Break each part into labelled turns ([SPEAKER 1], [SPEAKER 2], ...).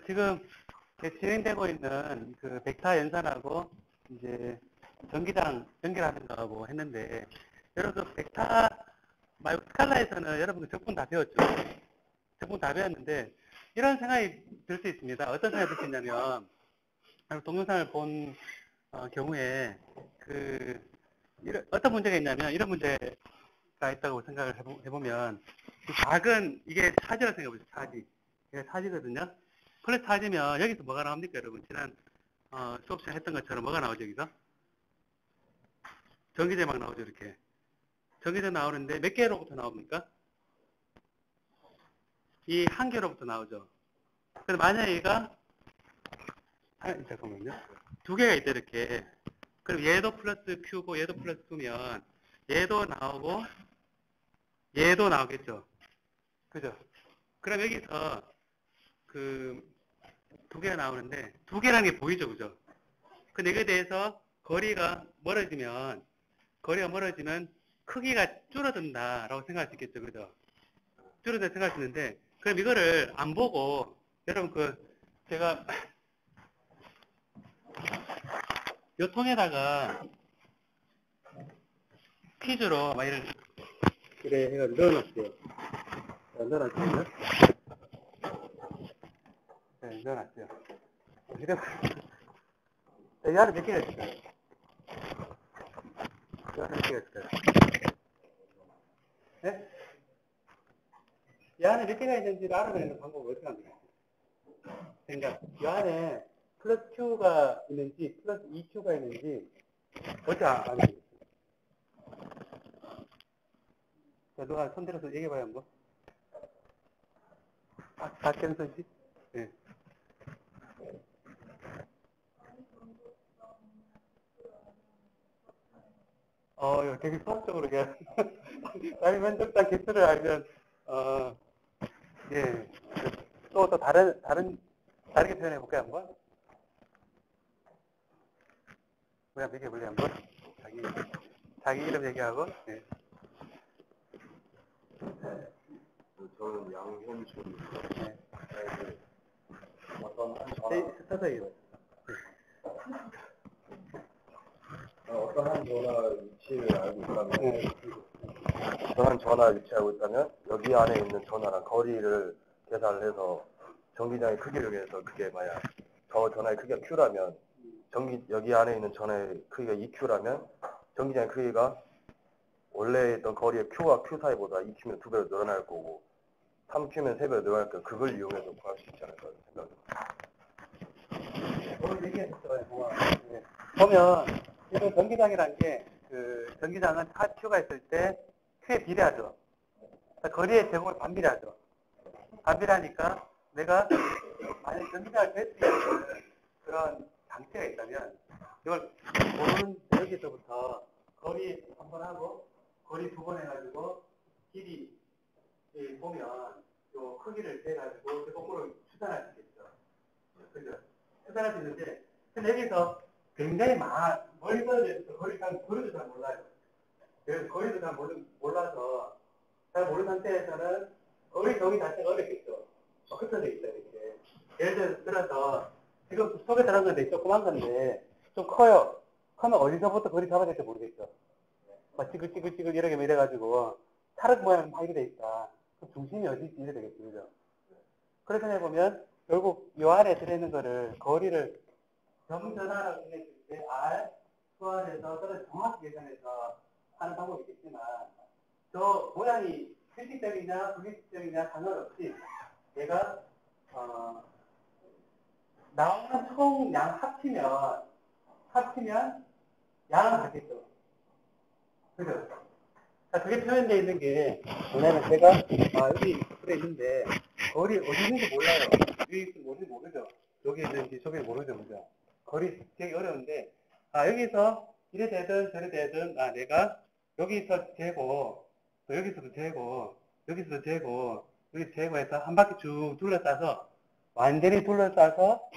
[SPEAKER 1] 지금 진행되고 있는 그 벡터 연산하고 이제 전기장 연결하는 거하고 했는데, 여러분 벡터 말고 스칼라에서는 여러분 적분 다 배웠죠? 적분 다 배웠는데 이런 생각이 들 수 있습니다. 어떤 생각이 들 수 있냐면, 동영상을 본 경우에 어떤 문제가 있냐면, 이런 문제가 있다고 생각을 해보면, 작은 이게 차지라고 생각해보세요. 차지. 이게 차지거든요. 플러스 차지면 여기서 뭐가 나옵니까, 여러분? 지난 수업 시간 했던 것처럼 뭐가 나오죠, 여기서? 전기제 막 나오죠, 이렇게. 전기제 나오는데 몇 개로부터 나옵니까? 이 한 개로부터 나오죠. 근데 만약에 얘가 잠깐만요. 두 개가 있다, 이렇게. 그럼 얘도 플러스 Q고 얘도 플러스 Q면 얘도 나오고 얘도 나오겠죠. 그죠? 그럼 여기서 두 개가 나오는데, 두 개라는 게 보이죠, 그죠? 근데 이거에 대해서 거리가 멀어지면 크기가 줄어든다라고 생각할 수 있겠죠, 그죠? 줄어든다 생각할 수 있는데, 그럼 이거를 안 보고, 여러분 제가 요 통에다가 퀴즈로 막 이런 그래 해가지고 넣어놨어요. 넣어놨거든요. 네, 넣어놨어요. 이 안에 몇 개가 있을까요? 이 안에 몇 개가 있을까요? 네? 이 안에 몇 개가 있는지를 알아내는 방법을 어떻게 합니까? 그러니까 이 안에 플러스 Q가 있는지 플러스 2Q가 있는지 어떻게 알아내겠어요? 자, 누가 손들어서 얘기해봐요, 한번. 박경선 씨? 네. 이거 되게 수학적으로 그냥, 나이 면적당 개수를 알면, 예. 또 다르게 표현해볼까요, 한번? 그냥 얘기해볼래요, 한번? 자기 이름 얘기하고, 예.
[SPEAKER 2] 저는 양현준.
[SPEAKER 1] 네.
[SPEAKER 2] 어떤 한 전화.
[SPEAKER 1] 스타트예요.
[SPEAKER 2] 어떤 한 전화 위치를 알고 있다면, 어떤 전화 위치를 알고 있다면 여기 안에 있는 전화랑 거리를 계산을 해서 전기장의 크기를 위해서, 그게 만약 저 전화의 크기가 Q라면 여기 안에 있는 전화의 크기가 2Q라면 전기장의 크기가 원래 있던 거리의 Q와 Q 사이보다 2Q면 2배로 늘어날 거고 3Q면 3배로 늘어날 거고, 그걸 이용해서 구할 수 있지 않을까 생각합니다.
[SPEAKER 1] 오늘 얘기했었어요. 네. 보면 지금 전기장이라는 게, 전기장은 Q가 있을 때 Q에 비례하죠. 거리의 제곱을 반비례하죠. 반비례하니까 내가 만약 전기장을 뺄 수 있는 그런 장치가 있다면, 이걸 여기서부터 거리 한 번 하고 거리 두 번 해가지고 길이 보면 요 크기를 재가지고 거꾸로 추산할 수 있겠죠. 그죠? 추산할 수 있는데, 근데 여기서 굉장히 멀리 떨어져서 거리도 잘 몰라요. 그래서 거리도 잘 몰라서, 잘 모르는 상태에서는 거리 정의 자체가 어렵겠죠. 흩어져 있어요, 이렇게. 예를 들어서 지금 속에 들어간 건데 조그만 건데 좀 커요. 커면 어디서부터 거리 잡아야 될지 모르겠죠. 막 찌글찌글 이렇게 이래가지고 타락 모양 파이게 돼 있다. 그럼 중심이 어디지 이래 되겠죠, 그죠? 그래서 해보면 결국 이 안에 들어있는 거를, 거리를 정전하라고 했을 때 R, 수안에서 그걸 정확히 계산해서 하는 방법이 있겠지만, 저 모양이 실질적이냐 불실질적이냐 상관없이 얘가 나오는 총 양 합치면 양은 같겠죠. 그죠? 자, 그게 표현되어 있는 게 뭐냐면, 제가 여기 그래 있는데 거리 어디 있는지 몰라요. 위에 있는지 모르죠. 여기 있는지 저기 모르죠, 그죠? 거리 되게 어려운데, 여기서 이래 되든 저래 되든, 내가 여기서 재고, 또 여기서도 재고, 여기서도 재고, 여기서 재고 해서 한 바퀴 쭉 둘러싸서, 완전히 둘러싸서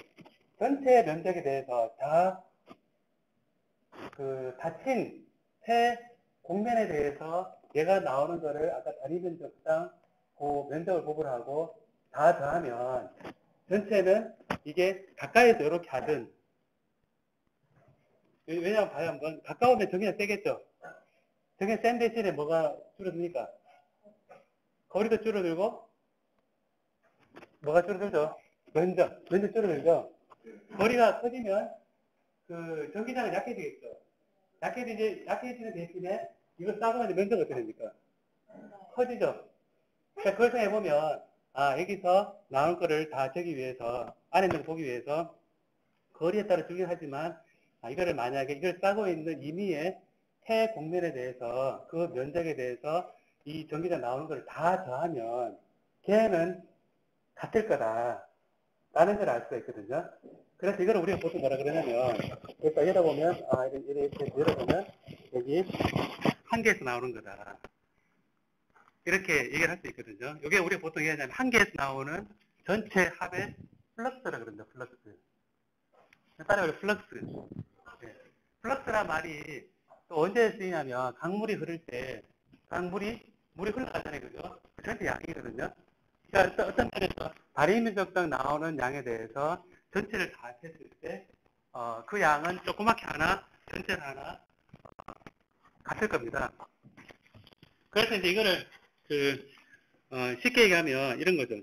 [SPEAKER 1] 전체 면적에 대해서 닫힌 새 공면에 대해서 얘가 나오는 거를 아까 다리 면적당 그 면적을 구분하고 다 더하면 전체는 이게 가까이서 이렇게 하든, 왜냐면 봐요, 한번. 가까우면 전기가 세겠죠? 전기가 센 대신에 뭐가 줄어듭니까? 거리도 줄어들고, 뭐가 줄어들죠? 면적 줄어들죠? 거리가 커지면, 그, 전기장은 약해지겠죠? 약해지는 대신에, 이거 싸고 있는 면적은 어떻게 됩니까? 커지죠? 그러니까 그걸 생각해보면, 아, 여기서 나올 거를 다 재기 위해서, 안에 있는 걸 보기 위해서, 거리에 따라 주긴 하지만, 이거를 만약에 이걸 싸고 있는 임의의 해 공면에 대해서, 그 면적에 대해서 이 전기장 나오는 걸 다 더하면, 걔는 같을 거다. 라는 걸 알 수가 있거든요. 그래서 이거를 우리가 보통 뭐라 그러냐면, 일단 열어보면, 이렇게 열어보면, 여기 한 개에서 나오는 거다. 이렇게 얘기를 할 수 있거든요. 이게 우리가 보통 얘기하자면 한 개에서 나오는 전체 합의 플럭스라 그럽니다. 플럭스. 따라 말해 플럭스. 네. 플럭스란 말이 또 언제 쓰이냐면 강물이 흐를 때 물이 흘러가잖아요. 그죠? 그 전체 양이거든요. 그러니까 어떤 면에서 다리 면적당 나오는 양에 대해서 전체를 다 했을 때 그 양은 조그맣게 하나, 전체를 하나 같을 겁니다. 그래서 이제 이거를 쉽게 얘기하면 이런 거죠.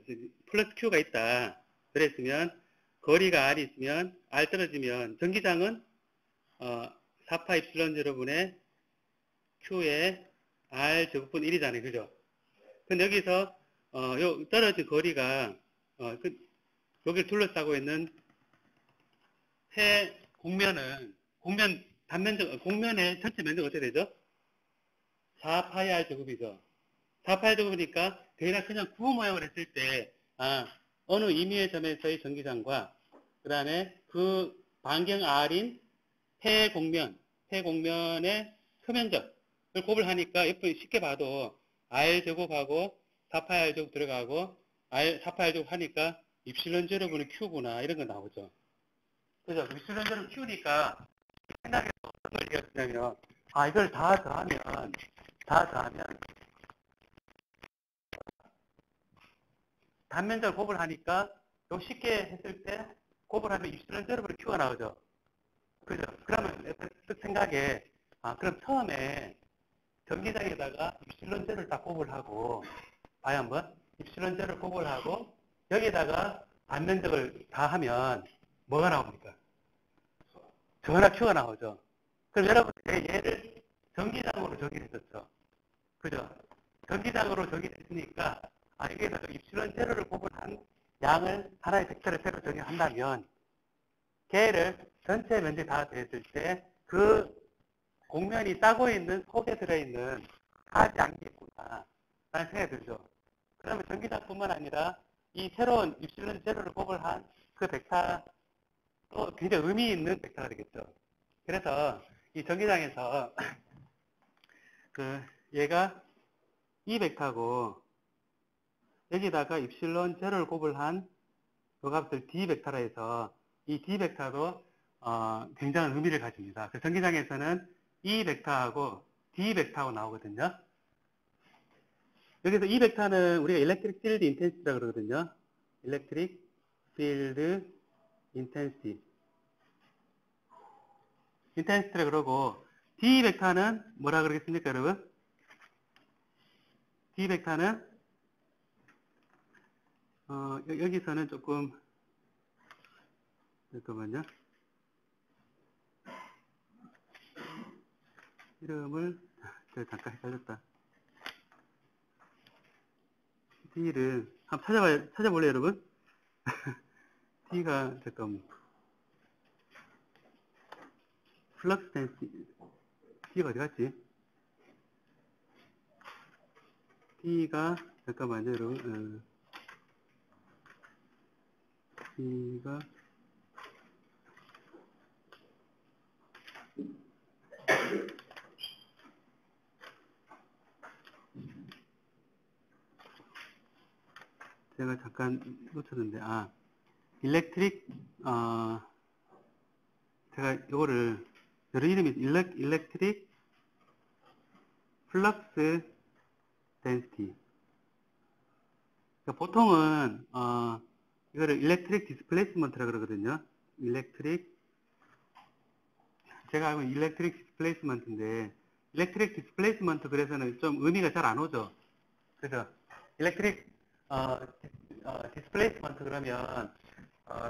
[SPEAKER 1] 플러스 Q가 있다. 그랬으면 거리가 R이 있으면 R 떨어지면 전기장은 4파 입실론 여러분의 Q의 R 제곱분 1이잖아요. 그죠? 근데 여기서 요 떨어진 거리가 여기를 둘러싸고 있는 새 공면의 전체 면적은 어떻게 되죠? 4파이 R 제곱이죠. 4파이 제곱이니까 대략 그냥 구호 모양을 했을 때 어느 임의의 점에서의 전기장과 그 다음에 그 반경 R인 폐공면의 표면적을 곱을 하니까 옆에 쉽게 봐도 R 제곱하고 4파이 R 제곱 들어가고 4파이 R 제곱 하니까 입실론 제로분의 Q구나 이런 거 나오죠. 그죠? 입실론 제로 Q니까 생각해서 어떤 걸 얘기했냐면 이걸 다 더하면 단면적을 곱을 하니까 요 쉽게 했을 때 곱을 하면 입실론 제로분의 Q가 나오죠. 그죠? 그러면 생각에 그럼 처음에 전기장에다가 입실론 제로를 딱 곱을 하고 봐요 한번. 입실론 제로를 곱을 하고 여기에다가 반면적을 다 하면 뭐가 나옵니까? 전화 Q가 나오죠. 그럼 여러분 얘를 전기장으로 정의했었죠. 그죠? 전기장으로 정의했으니까 여기에다가 입실론 제로를 곱을 한 양을 하나의 벡터를 새로 정의한다면 걔를 전체 면적이 다 됐을 때 그 공면이 싸고 있는 속에 들어있는 하지 않겠구나 라는 생각이 들죠. 그러면 전기장뿐만 아니라 이 새로운 입실론 제로를 곱을 한 그 벡터도 굉장히 의미 있는 벡터가 되겠죠. 그래서 이 전기장에서 얘가 이 벡터고 여기다가 입실론 제로를 곱을 한 그 값을 D 벡터라 해서 이 D 벡터도 굉장한 의미를 가집니다. 그 전기장에서는 이 벡터하고 D 벡터하고 나오거든요. 여기서 이 벡터는 우리가 Electric Field Intensity라고 그러거든요. Electric Field Intensity. 인텐시티라 그러고 D 벡터는 뭐라 그러겠습니까, 여러분? D 벡터는 여기서는 조금 잠깐만요. 이름을 제가 잠깐 헷갈렸다. D를 한번 찾아볼래요, 여러분? D가 잠깐 플럭스 덴시티 D가 어디 갔지? D가 잠깐만요, 여러분. D가 제가 잠깐 놓쳤는데 일렉트릭 제가 이거를 여러 이름이 일렉트릭 플럭스 덴시티. 그러니까 보통은 이거를 일렉트릭 디스플레이스먼트라 그러거든요. 제가 알고 있는 일렉트릭 디스플레이스먼트인데, 일렉트릭 디스플레이스먼트 그래서는 좀 의미가 잘 안 오죠. 그래서 일렉트릭 디스플레이스먼트 그러면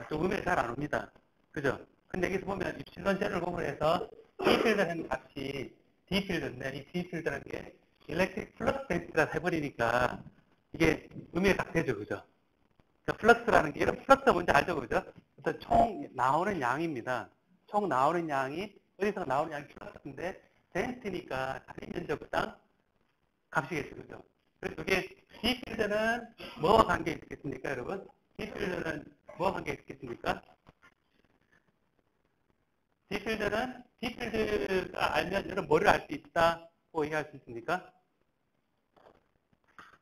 [SPEAKER 1] 좀 의미가 잘 안 옵니다. 그죠? 근데 여기서 보면 입실론 제를 구분해서 D필드라는 값이 D필드인데, 이 D필드라는 게 일렉트릭 플러스 덴시티가 해버리니까 이게 의미가 딱 되죠. 그죠? 그러니까 플럭스라는 게, 이런 플럭스가 뭔지 알죠? 그죠? 어떤 총 나오는 양입니다. 총 나오는 양이, 어디서 나오는 양이 플럭스인데, 덴시티니까 자리 면적당 값이겠죠. 그죠? 그래서 이게 D필드는 뭐와 관계 있겠습니까, 여러분? D필드는 뭐와 관계 있겠습니까? D필드가 알면 여러분 뭐를 알 수 있다고 얘기할 수 있습니까?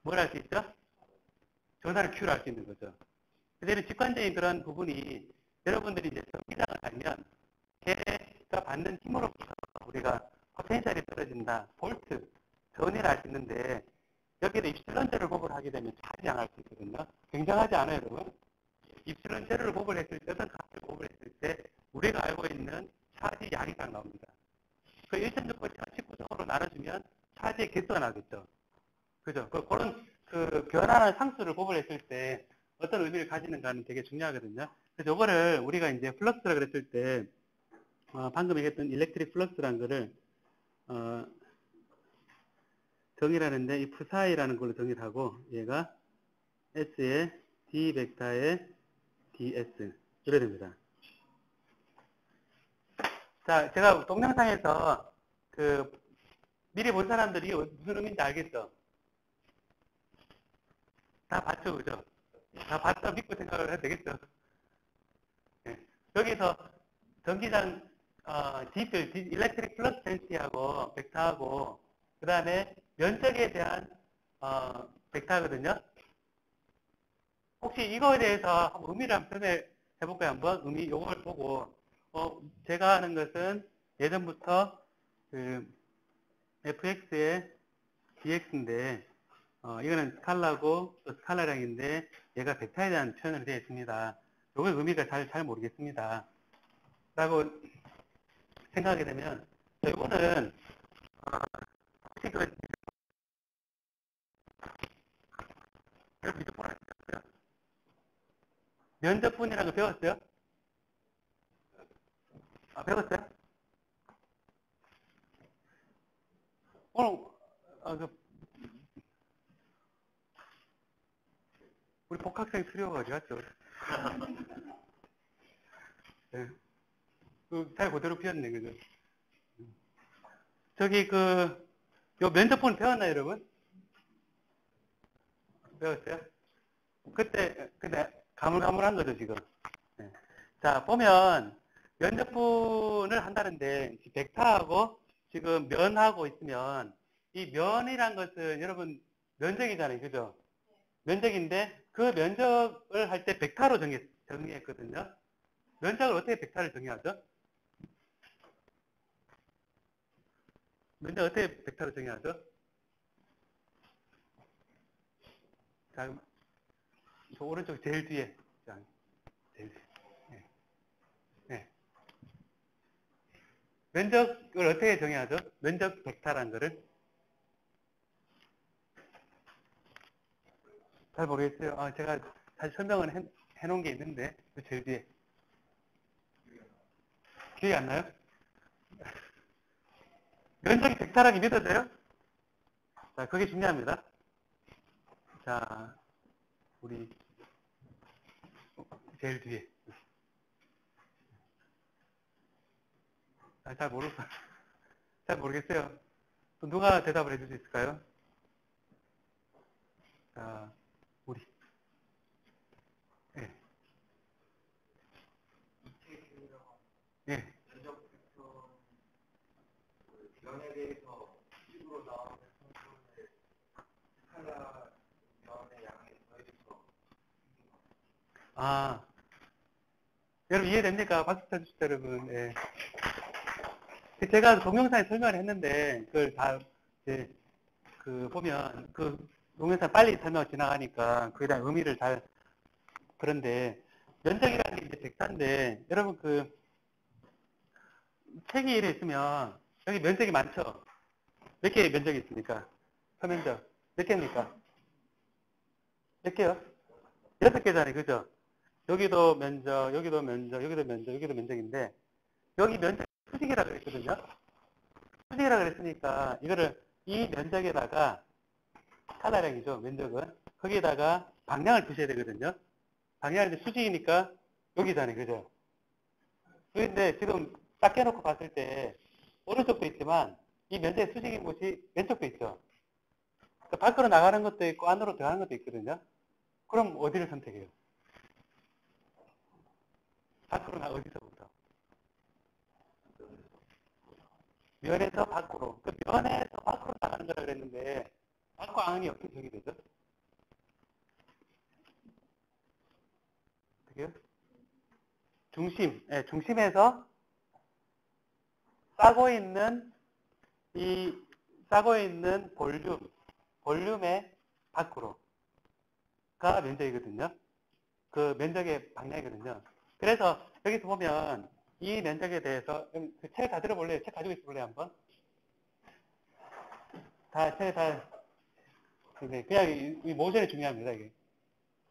[SPEAKER 1] 뭘 알 수 있죠? 전하를 Q를 알 수 있는 거죠. 그래서 직관적인 그런 부분이 여러분들이 이제 전기장을 알면 걔가 받는 힘으로부터 우리가 포텐셜이 떨어진다, 볼트, 전위를 알 수 있는데 여기는 입실론 제를 곱을 하게 되면 차지 안 할 수 있거든요. 굉장하지 않아요, 여러분? 입실론 제를 곱을 했을 때, 어떤 값을 곱을 했을 때 우리가 알고 있는 차지 양이 딱 나옵니다. 그 1.6번 19점으로 나눠주면 차지의 개수가 나겠죠. 그죠? 그런 변화나 상수를 곱을 했을 때 어떤 의미를 가지는가는 되게 중요하거든요. 그래서 이거를 우리가 이제 플럭스라 그랬을 때, 방금 얘기했던 일렉트릭 플럭스라는 거를, 정의라는데, 이 프사이라는 걸로 정의를 하고, 얘가 S의 D 벡터의 DS. 이래 됩니다. 자, 제가 동영상에서 미리 본 사람들이 무슨 의미인지 알겠죠? 다 봤죠, 그죠? 다 봤다 믿고 생각을 해도 되겠죠? 네. 여기서 전기장, D필, 일렉트릭 플러스 덴시티하고, 벡터하고, 그 다음에 면적에 대한, 벡터거든요? 혹시 이거에 대해서 한번 의미를 한번 설명해 볼까요? 한번 의미, 요걸 보고, 제가 하는 것은 예전부터 fx의 dx인데, 이거는 스칼라고 또 스칼라량인데 얘가 벡터에 대한 표현으로 되어 있습니다. 요걸 의미가 잘 모르겠습니다. 라고 생각하게 되면, 이거는 혹시 면적분이라는 거 배웠어요? 배웠어요? 오늘 우리 복학생 수료가 어디 갔죠? 네. 잘 그대로 피었네, 그죠? 저기 요 면접분 배웠나요, 여러분? 배웠어요? 근데 가물가물한 거죠, 지금. 네. 자, 보면 면접분을 한다는데 벡터하고 지금 면하고 있으면 이 면이란 것은 여러분 면적이잖아요, 그죠? 면적인데 그 면적을 할 때 벡터로 정의했거든요. 면적을 어떻게 벡터를 정의하죠? 면적 어떻게 벡터로 정의하죠? 자, 저 오른쪽 제일 뒤에. 자, 제일 뒤에. 네. 네. 면적을 어떻게 정의하죠? 면적 벡터라는 거를. 잘 모르겠어요. 제가 다시 설명을 해놓은 게 있는데, 그 제일 뒤에. 기억이 안 나요? 면적이 벡터라기 믿어져요? 자, 그게 중요합니다. 자, 우리 제일 뒤에. 잘 모르겠어요. 또 누가 대답을 해줄 수 있을까요? 자, 우리. 예. 예.
[SPEAKER 2] 면에 대해서 식으로 나오는 성분을 스칼라 면의 양에 더해서
[SPEAKER 1] 여러분 이해됩니까? 박수 쳐주시죠, 여러분. 예. 제가 동영상에 설명을 했는데, 그걸 다, 이제, 보면, 동영상 빨리 설명 지나가니까, 그에 대한 의미를 잘 그런데 면적이라는 게 이제 벡터인데, 여러분 책이 이래 있으면 여기 면적이 많죠? 몇 개의 면적이 있습니까? 표면적. 몇 개입니까? 몇 개요? 6개잖아요. 그죠? 여기도 면적, 여기도 면적, 여기도 면적, 여기도 면적인데, 여기 면적 수직이라고 그랬거든요? 수직이라고 그랬으니까, 이거를 이 면적에다가, 스칼라량이죠, 면적은. 거기에다가 방향을 두셔야 되거든요? 방향이 이제 수직이니까 여기잖아요. 그죠? 그런데 지금 딱 깨놓고 봤을 때, 오른쪽도 있지만, 이 면적의 수직인 곳이 왼쪽도 있죠? 그러니까 밖으로 나가는 것도 있고, 안으로 들어가는 것도 있거든요? 그럼 어디를 선택해요? 밖으로 어디서부터? 면에서 밖으로. 그 면에서 밖으로 나가는 거라 그랬는데, 밖과 안이 어떻게 정이 되죠? 어떻게요? 중심, 예, 중심에서 싸고 있는 볼륨의 밖으로가 면적이거든요. 그 면적의 방향이거든요. 그래서 여기서 보면 이 면적에 대해서 그 책 다 들어볼래요? 책 가지고 있어볼래요? 한번? 그냥 이 모션이 중요합니다. 이게.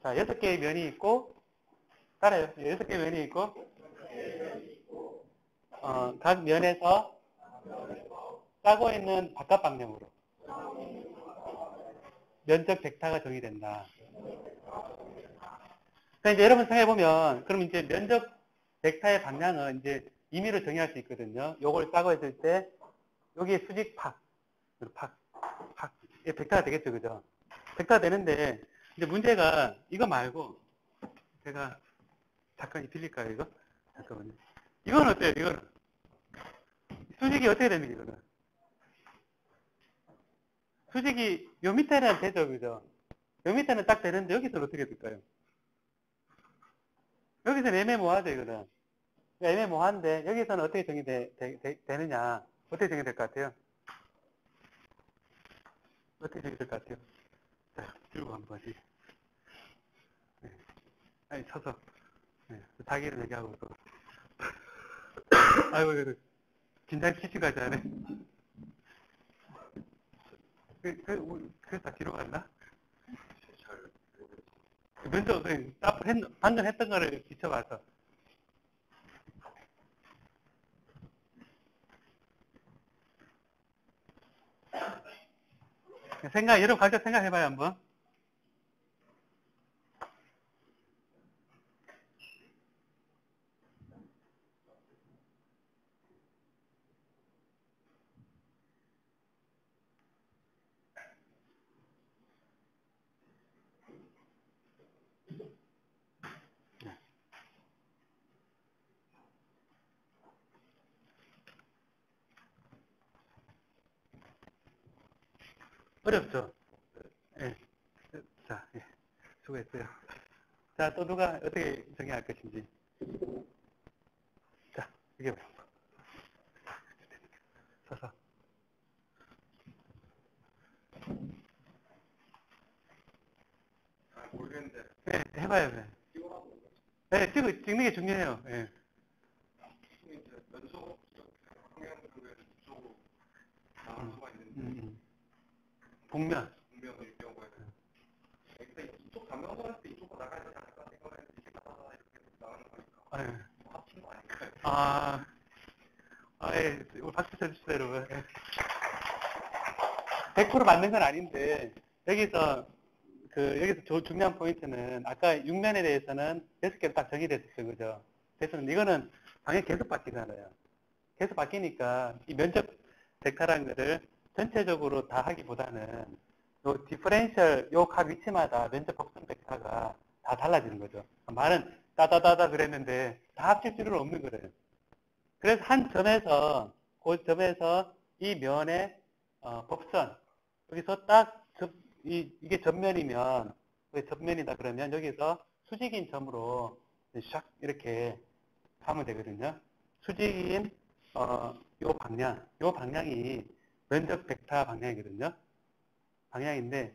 [SPEAKER 1] 자, 6개의 면이 있고, 따라요. 6개의 면이 있고, 각 면에서 싸고 있는 바깥 방향으로 면적 벡터가 정의된다. 그러니까 이제 여러분 생각해보면, 그럼 이제 면적 벡터의 방향은 이제 임의로 정의할 수 있거든요. 요걸 싸고 있을 때, 여기에 수직 팍, 이게 벡터가 되겠죠, 그죠? 벡터가 되는데, 이제 문제가 이거 말고, 제가 잠깐 빌릴까요, 이거? 잠깐만요. 이건 어때요, 이거는? 수직이 어떻게 됩니까, 이거는? 수직이 요 밑에는 되죠, 그죠? 요 밑에는 딱 되는데, 여기서는 어떻게 될까요? 여기서는 애매모호하죠, 이거는. 애매모호한데, 여기서는 어떻게 되느냐? 어떻게 정의될 것 같아요? 어떻게 정의될 것 같아요? 자, 들고 한 번씩. 네. 아니, 서서. 네. 자기를 얘기하고 또. 아이고, 이거 긴장시키고 가지 않네. 그래서 다 뒤로 갔나? 먼저, 방금 했던 거를 비춰봐서. 여러분 각자 생각해봐요, 한번. 어렵죠? 예. 자, 예. 수고했어요. 자, 또 누가 어떻게 정의할 것인지. 자, 이게 뭐야? 서서.
[SPEAKER 2] 모르겠는데.
[SPEAKER 1] 네, 해봐요. 네. 네, 찍는 게 중요해요. 네.
[SPEAKER 2] 면적 방향으로 이쪽으로 나갈 수가 있는데
[SPEAKER 1] 복면일
[SPEAKER 2] 경우에는 이쪽 방향으로 할 때 이쪽으로 나가야 되지 않을까 생각했는데 이렇게 나가는 거니까
[SPEAKER 1] 네.
[SPEAKER 2] 합친 거 아닐까요?
[SPEAKER 1] 예. 박수 쳐주시죠, 여러분. 100% 맞는 건 아닌데, 여기서 중요한 포인트는, 아까 6면에 대해서는 6개로 딱 정의됐었죠, 그죠? 그래서 이거는 방향이 계속 바뀌잖아요. 계속 바뀌니까, 이 면적 벡터라는 거를 전체적으로 다 하기보다는, 요 디퍼렌셜, 요 각 위치마다 면적 법선 벡터가 다 달라지는 거죠. 말은 따다다다 그랬는데, 다 합칠 필요는 없는 거예요. 그래서 한 점에서, 그 점에서 이 면의 법선, 여기서 딱 이게 전면이면, 전면이다 그러면 여기서 수직인 점으로 샥 이렇게 하면 되거든요. 수직인 요 방향이 면적 벡터 방향이거든요. 방향인데,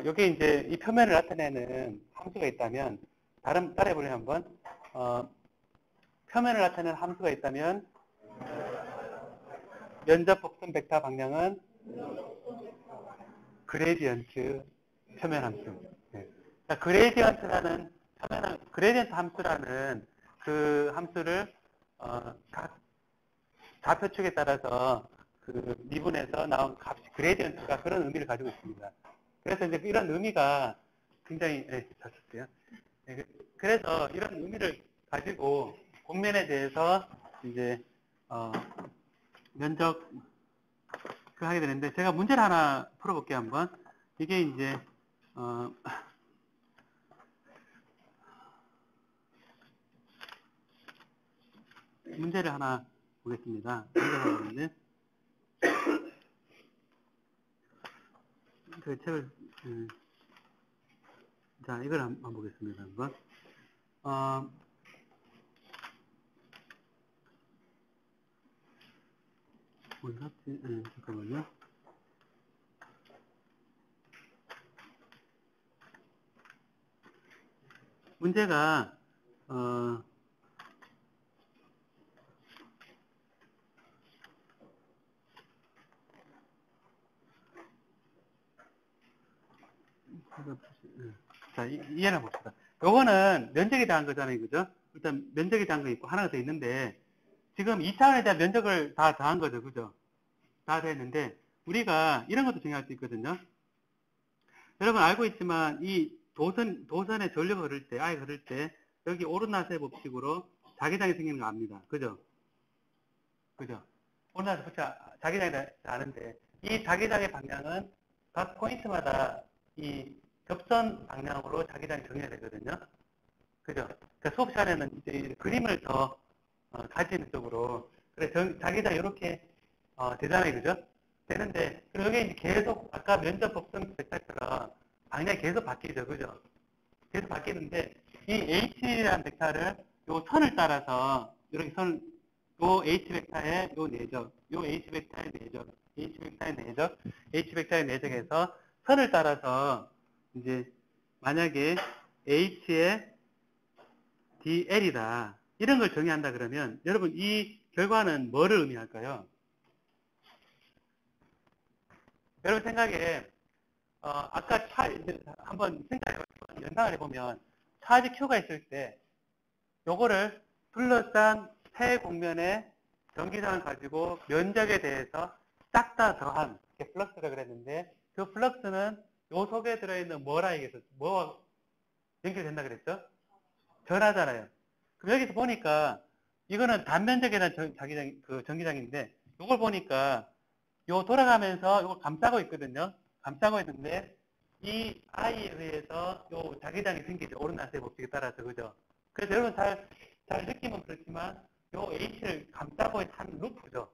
[SPEAKER 1] 여기 이제 이 표면을 나타내는 함수가 있다면 따라해보려면 한번, 표면을 나타내는 함수가 있다면, 면적 복선 벡터 방향은 그레디언트 표면 함수. 네. 그레디언트 함수라는 그 함수를, 각 좌표축에 따라서 그 미분에서 나온 값이 그레디언트가 그런 의미를 가지고 있습니다. 그래서 이제 이런 의미가 굉장히, 잘 썼어요. 그래서 이런 의미를 가지고 곡면에 대해서 이제, 면적, 그 하게 되는데, 제가 문제를 하나 풀어볼게요, 한번. 이게 이제, 문제를 하나 보겠습니다. 문제를 하나 보는데, 그 책을, 자, 이걸 한번 보겠습니다, 한번. 잠깐만요. 문제가, 자, 이해를 해봅시다. 요거는 면적에 대한 거잖아요, 그죠? 일단 면적에 대한 거 있고 하나가 더 있는데, 지금 2차원에 대한 면적을 다 더한 거죠, 그죠? 다 됐는데, 우리가 이런 것도 정의할 수 있거든요. 여러분 알고 있지만, 이 도선에 전류가 흐를 때, 아예 흐를 때, 여기 오르나세 법칙으로 자기장이 생기는 거 압니다. 그죠? 그죠? 오르나세 법칙 자기장이 아는데, 이 자기장의 방향은 각 포인트마다 이 접선 방향으로 자기장이 정해야 되거든요. 그죠? 그러니까 수업 시간에는 이제 그림을 더 가지는 쪽으로. 그래, 자기장 이렇게 되잖아요. 그죠? 되는데, 그리고 여기 이제 계속, 아까 면적 법선 벡터처럼 방향이 계속 바뀌죠. 그죠? 계속 바뀌는데, 이 H라는 벡터를 요 선을 따라서, 이렇게 요 H 벡터의 요 내적, 요 H 벡터의 내적, H 벡터의 내적, H 벡터의 내적에서 선을 따라서, 이제, 만약에 H의 DL이다. 이런 걸 정의한다 그러면, 여러분, 이 결과는 뭐를 의미할까요? 여러분 생각에, 아까 한번 생각해보면, 연상을 해보면, 차지 Q가 있을 때, 요거를 둘러싼 새 곡면의 전기장을 가지고 면적에 대해서 싹 다 더한 게 플럭스라 그랬는데, 그 플럭스는 요 속에 들어있는 뭐라 얘기했었죠? 뭐와 연결된다 그랬죠? 전하잖아요. 그럼 여기서 보니까, 이거는 단면적에 대한 전기장인데, 요걸 보니까, 요 돌아가면서 요걸 감싸고 있거든요. 감싸고 있는데, 이 I에 의해서 요 자기장이 생기죠. 오르나스의 법칙에 따라서, 그죠? 그래서 여러분 잘 느끼면 그렇지만, 요 H를 감싸고 있는 한 루프죠.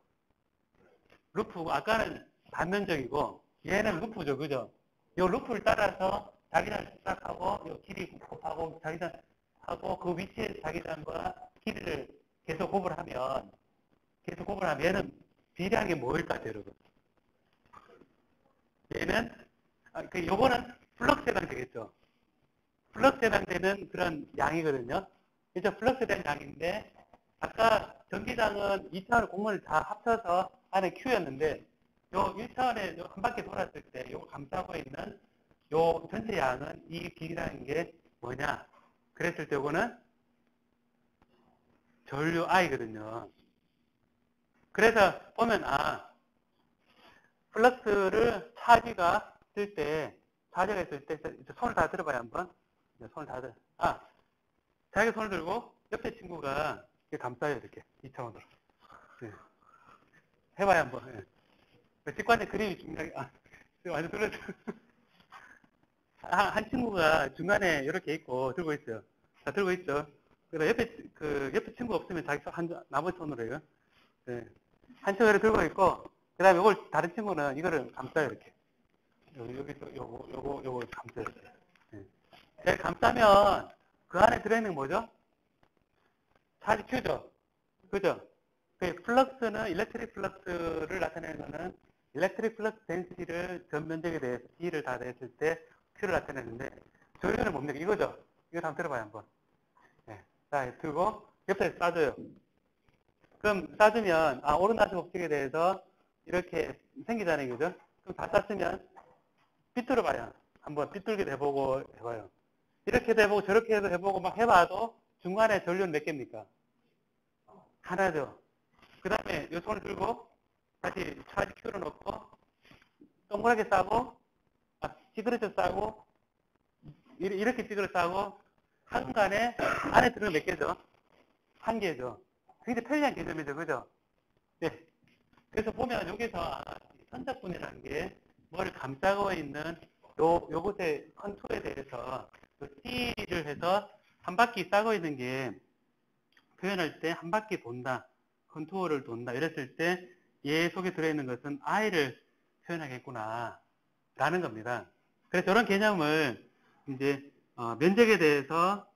[SPEAKER 1] 루프, 아까는 단면적이고, 얘는 루프죠. 그죠? 요 루프를 따라서 자기장을 시작하고, 요 길이 곱하고, 자기장하고, 그 위치에 자기장과 길이를 계속 곱을 하면, 얘는 비례한 게 뭐일 것 같아요, 여러분? 얘는, 요거는 플럭스에 해당되겠죠. 플럭스에 해당되는 그런 양이거든요. 그래서 플럭스에 대한 양인데, 아까 전기장은 2차원 공문을 다 합쳐서 안에 Q였는데, 요 1차원에 한 바퀴 돌았을 때, 요거 감싸고 있는 요 전체 양은 이 길이라는 게 뭐냐? 그랬을 때 요거는 전류 I거든요. 그래서 보면, 플럭스를 차지가 있을 때, 손을 다 들어봐요, 한번. 손을 다 들어. 자기가 손을 들고, 옆에 친구가 이렇게 감싸요, 이렇게. 2차원으로. 네. 해봐요, 한번. 네. 직관의 그림이 중요하게, 완전 들어져. 한 친구가 중간에 이렇게 있고, 들고 있어요. 자, 들고 있죠. 그래서 옆에 친구 없으면 자기 나머지 손으로 해요. 네. 한 친구를 들고 있고, 그 다음에 이걸, 다른 친구는 이거를 감싸요, 이렇게. 여기 또, 요거 감싸요, 이렇게. 네. 감싸면, 그 안에 들어있는 게 뭐죠? 차지 Q죠? 그죠? 그 플럭스는, 일렉트릭 플럭스를 나타내는 거는, 일렉트릭 플럭스 덴시티를 전 면적에 대해서 D를 다 냈을 때 Q를 나타내는데, 전류는 뭡니까? 이거죠? 이거 한번 들어봐요, 한번. 자, 두고 옆에 싸줘요. 그럼 싸주면 오른나시 법칙에 대해서 이렇게 생기잖아요, 그죠? 그럼 다 쌌으면 삐뚤어 봐요. 한번 삐뚤게 해보고 해봐요. 이렇게도 해보고 저렇게 해도 해보고 막 해봐도 중간에 전류는 몇 개입니까? 하나죠. 그 다음에 이 손을 들고 다시 차지 큐를 놓고 동그랗게 싸고 찌그러져 싸고 이렇게 찌그러 싸고 한간에 안에 들어가 몇 개죠? 한 개죠. 굉장히 편리한 개념이죠, 그죠? 네. 그래서 보면 여기서 선적분이라는 게 뭐를 감싸고 있는 요것의 컨투어에 대해서 T를 해서 한 바퀴 싸고 있는 게 표현할 때 한 바퀴 돈다, 컨투어를 돈다 이랬을 때 얘 속에 들어있는 것은 I를 표현하겠구나 라는 겁니다. 그래서 이런 개념을 이제 면적에 대해서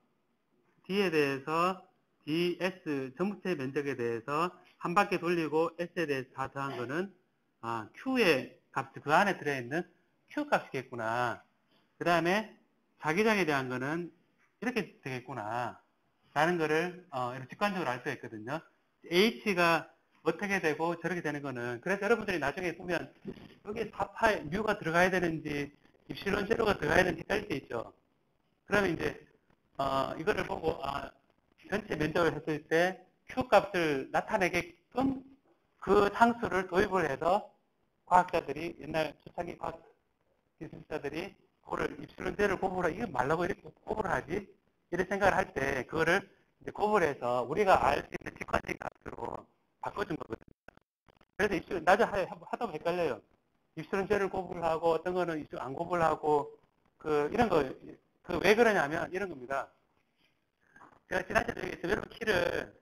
[SPEAKER 1] D에 대해서 ds 전부체 면적에 대해서 한 바퀴 돌리고 s에 대해서 다 더한 거는 q의 값, 그 안에 들어있는 q 값이겠구나. 그 다음에 자기장에 대한 거는 이렇게 되겠구나 라는 거를 이렇게 직관적으로 알 수가 있거든요. h가 어떻게 되고 저렇게 되는 거는, 그래서 여러분들이 나중에 보면 여기 4파에 뮤가 들어가야 되는지 입실론 제로가 들어가야 되는지 헷갈릴 때 있죠. 그러면 이제 이거를 보고 전체 면적을 했을 때 Q 값을 나타내게끔 그 상수를 도입을 해서 과학자들이, 옛날 초창기 과학 기술자들이 그거를 입실론 제를 곱을 이거 말라고 이렇게 곱을 하지? 이런 생각을 할 때 그거를 이제 곱을 해서 우리가 알 수 있는 직관적인 값으로 바꿔준 거거든요. 그래서 입실론, 나중에 하다 보면 헷갈려요. 입실론 제를 곱을 하고 어떤 거는 입실론 안 곱을 하고 이런 거, 왜 그러냐면 이런 겁니다. 제가 지난주에 얘기했죠. 여러분 키를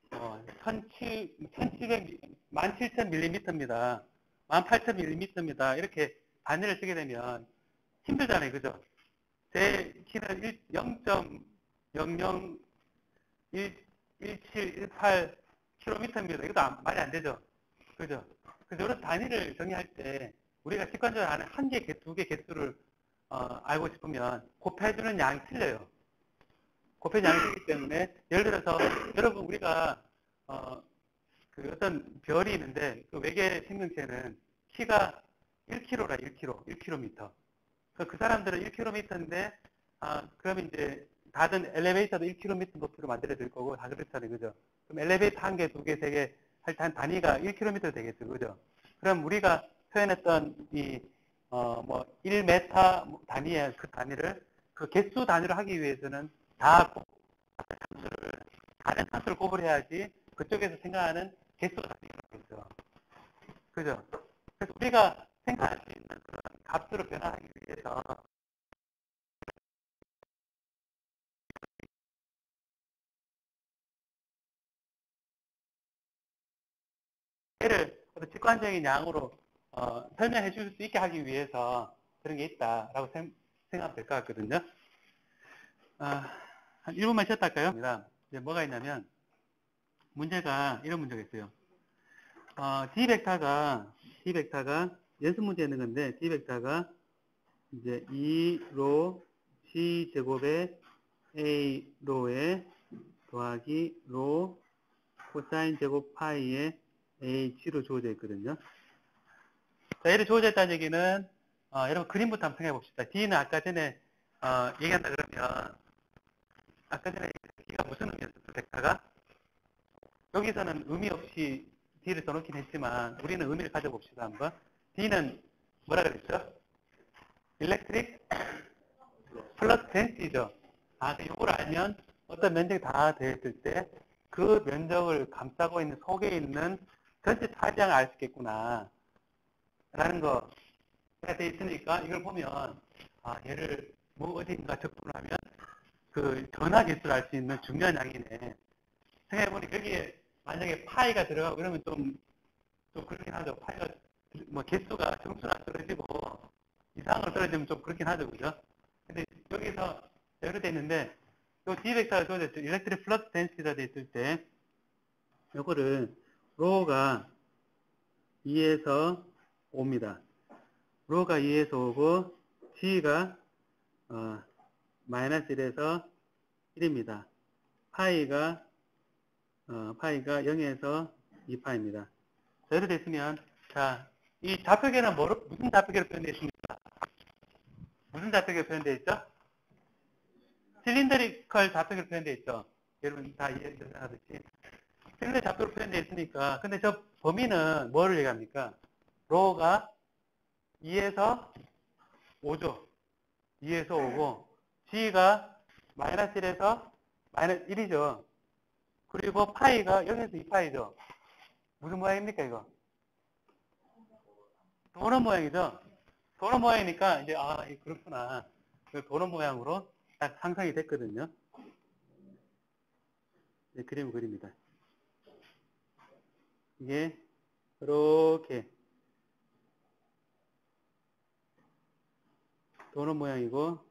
[SPEAKER 1] 17,000mm입니다. 18,000mm입니다. 이렇게 단위를 쓰게 되면 힘들잖아요. 그죠? 제 키는 0.001718km입니다. 이것도 말이 안 되죠. 그죠? 그래서 이런 단위를 정의할 때 우리가 직관적으로 아는 한 개, 두 개 개수를 알고 싶으면 곱해주는 양이 틀려요. 곱해주는 양이 틀리기 때문에 예를 들어서 여러분 우리가 그 어떤 별이 있는데 그 외계 생명체는 키가 1kg라 1km. 그 사람들은 1km인데 그러면 이제 다른 엘리베이터도 1km 높이로 만들어야 될 거고 다 그렇잖아요, 그죠? 그럼 엘리베이터 한 개, 두 개, 세 개 할 때 한 단위가 1km 되겠죠, 그죠? 그럼 우리가 표현했던 1m 단위의 그 단위를 그 개수 단위로 하기 위해서는 다 다른 상수를 곱을 해야지 그쪽에서 생각하는 개수가 나오겠죠. 그죠? 그래서 우리가 생각할 수 있는 그런 값으로 변화하기 위해서 얘를 어떤 직관적인 양으로 설명해 줄 수 있게 하기 위해서 그런 게 있다라고 생각하면 될 것 같거든요. 한 1분만 쉬었다 할까요? 이제 뭐가 있냐면 문제가 이런 문제가 있어요. D 벡터가 연습 문제 있는 건데 D 벡터가 이제 2로 C 제곱에 A 로에 더하기 로 코사인 제곱 파이에 H로 주어져 있거든요. 자, 얘를 주어져 있다는 얘기는 여러분 그림부터 한번 생각해 봅시다. D는 아까 전에 얘기한다 그러면 아까 전에 D가 무슨 의미였어요? 벡터가? 여기서는 의미 없이 D를 써놓긴 했지만 우리는 의미를 가져봅시다 한번. D는 뭐라 그랬죠? 일렉트릭 플러스 덴시티죠. 이걸 알면 어떤 면적이 다 되었을 때 그 면적을 감싸고 있는 속에 있는 전체 차지량을 알 수 있겠구나 라는 거가 되어 있으니까 이걸 보면 얘를 어딘가 적분하면 그 전화 개수를 알 수 있는 중요한 양이네. 생각해보니 여기에 만약에 파이가 들어가고 이러면 좀 그렇긴 하죠. 파이가 개수가 정수가 떨어지고 이상으로 떨어지면 좀 그렇긴 하죠. 그죠? 근데 여기서 이렇게 돼 있는데 요 D 벡터가 주어져 있죠. 일렉트릭 플러스 덴시티가 돼 있을 때 요거를 로가 2에서 5입니다. 로가 2에서 5고 G가 마이너스 1에서 1입니다. 파이가 0에서 2파입니다. 자, 이렇게 됐으면, 자, 이 좌표계는 무슨 좌표계로 표현되어 있습니까? 무슨 좌표계로 표현되어 있죠? 실린더리컬 좌표계로 표현되어 있죠. 여러분 다 이해하듯이. 실린더 좌표로 표현되어 있으니까, 근데 저 범위는 뭐를 얘기합니까? 로가 2에서 5죠. 2에서 5고, G가 마이너스 1에서 마이너스 1이죠. 그리고 파이가 0에서 2파이죠. 무슨 모양입니까, 이거? 도넛 모양이죠. 도넛 모양이니까, 이제, 그렇구나. 도넛 모양으로 딱 상상이 됐거든요. 네, 그림을 그립니다. 이게, 이렇게, 도넛 모양이고,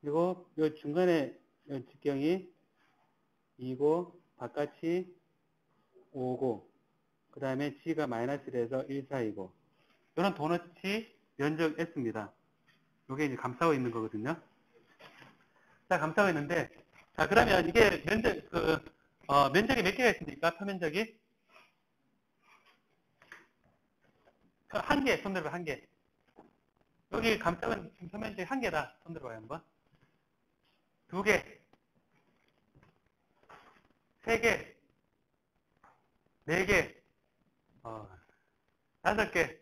[SPEAKER 1] 그리고 요 중간에 요 직경이 2고, 바깥이 5고, 그 다음에 G가 마이너스 1에서 1 사이고, 이런 도넛이 면적 S입니다. 요게 이제 감싸고 있는 거거든요. 자, 감싸고 있는데, 자, 그러면 이게 면적이 몇 개가 있습니까? 표면적이? 한 개, 손 들어봐, 한 개. 여기 감싸고 있는 표면적이 한 개다. 손 들어봐요, 한번. 두 개. 세 개. 네 개. 다섯 개.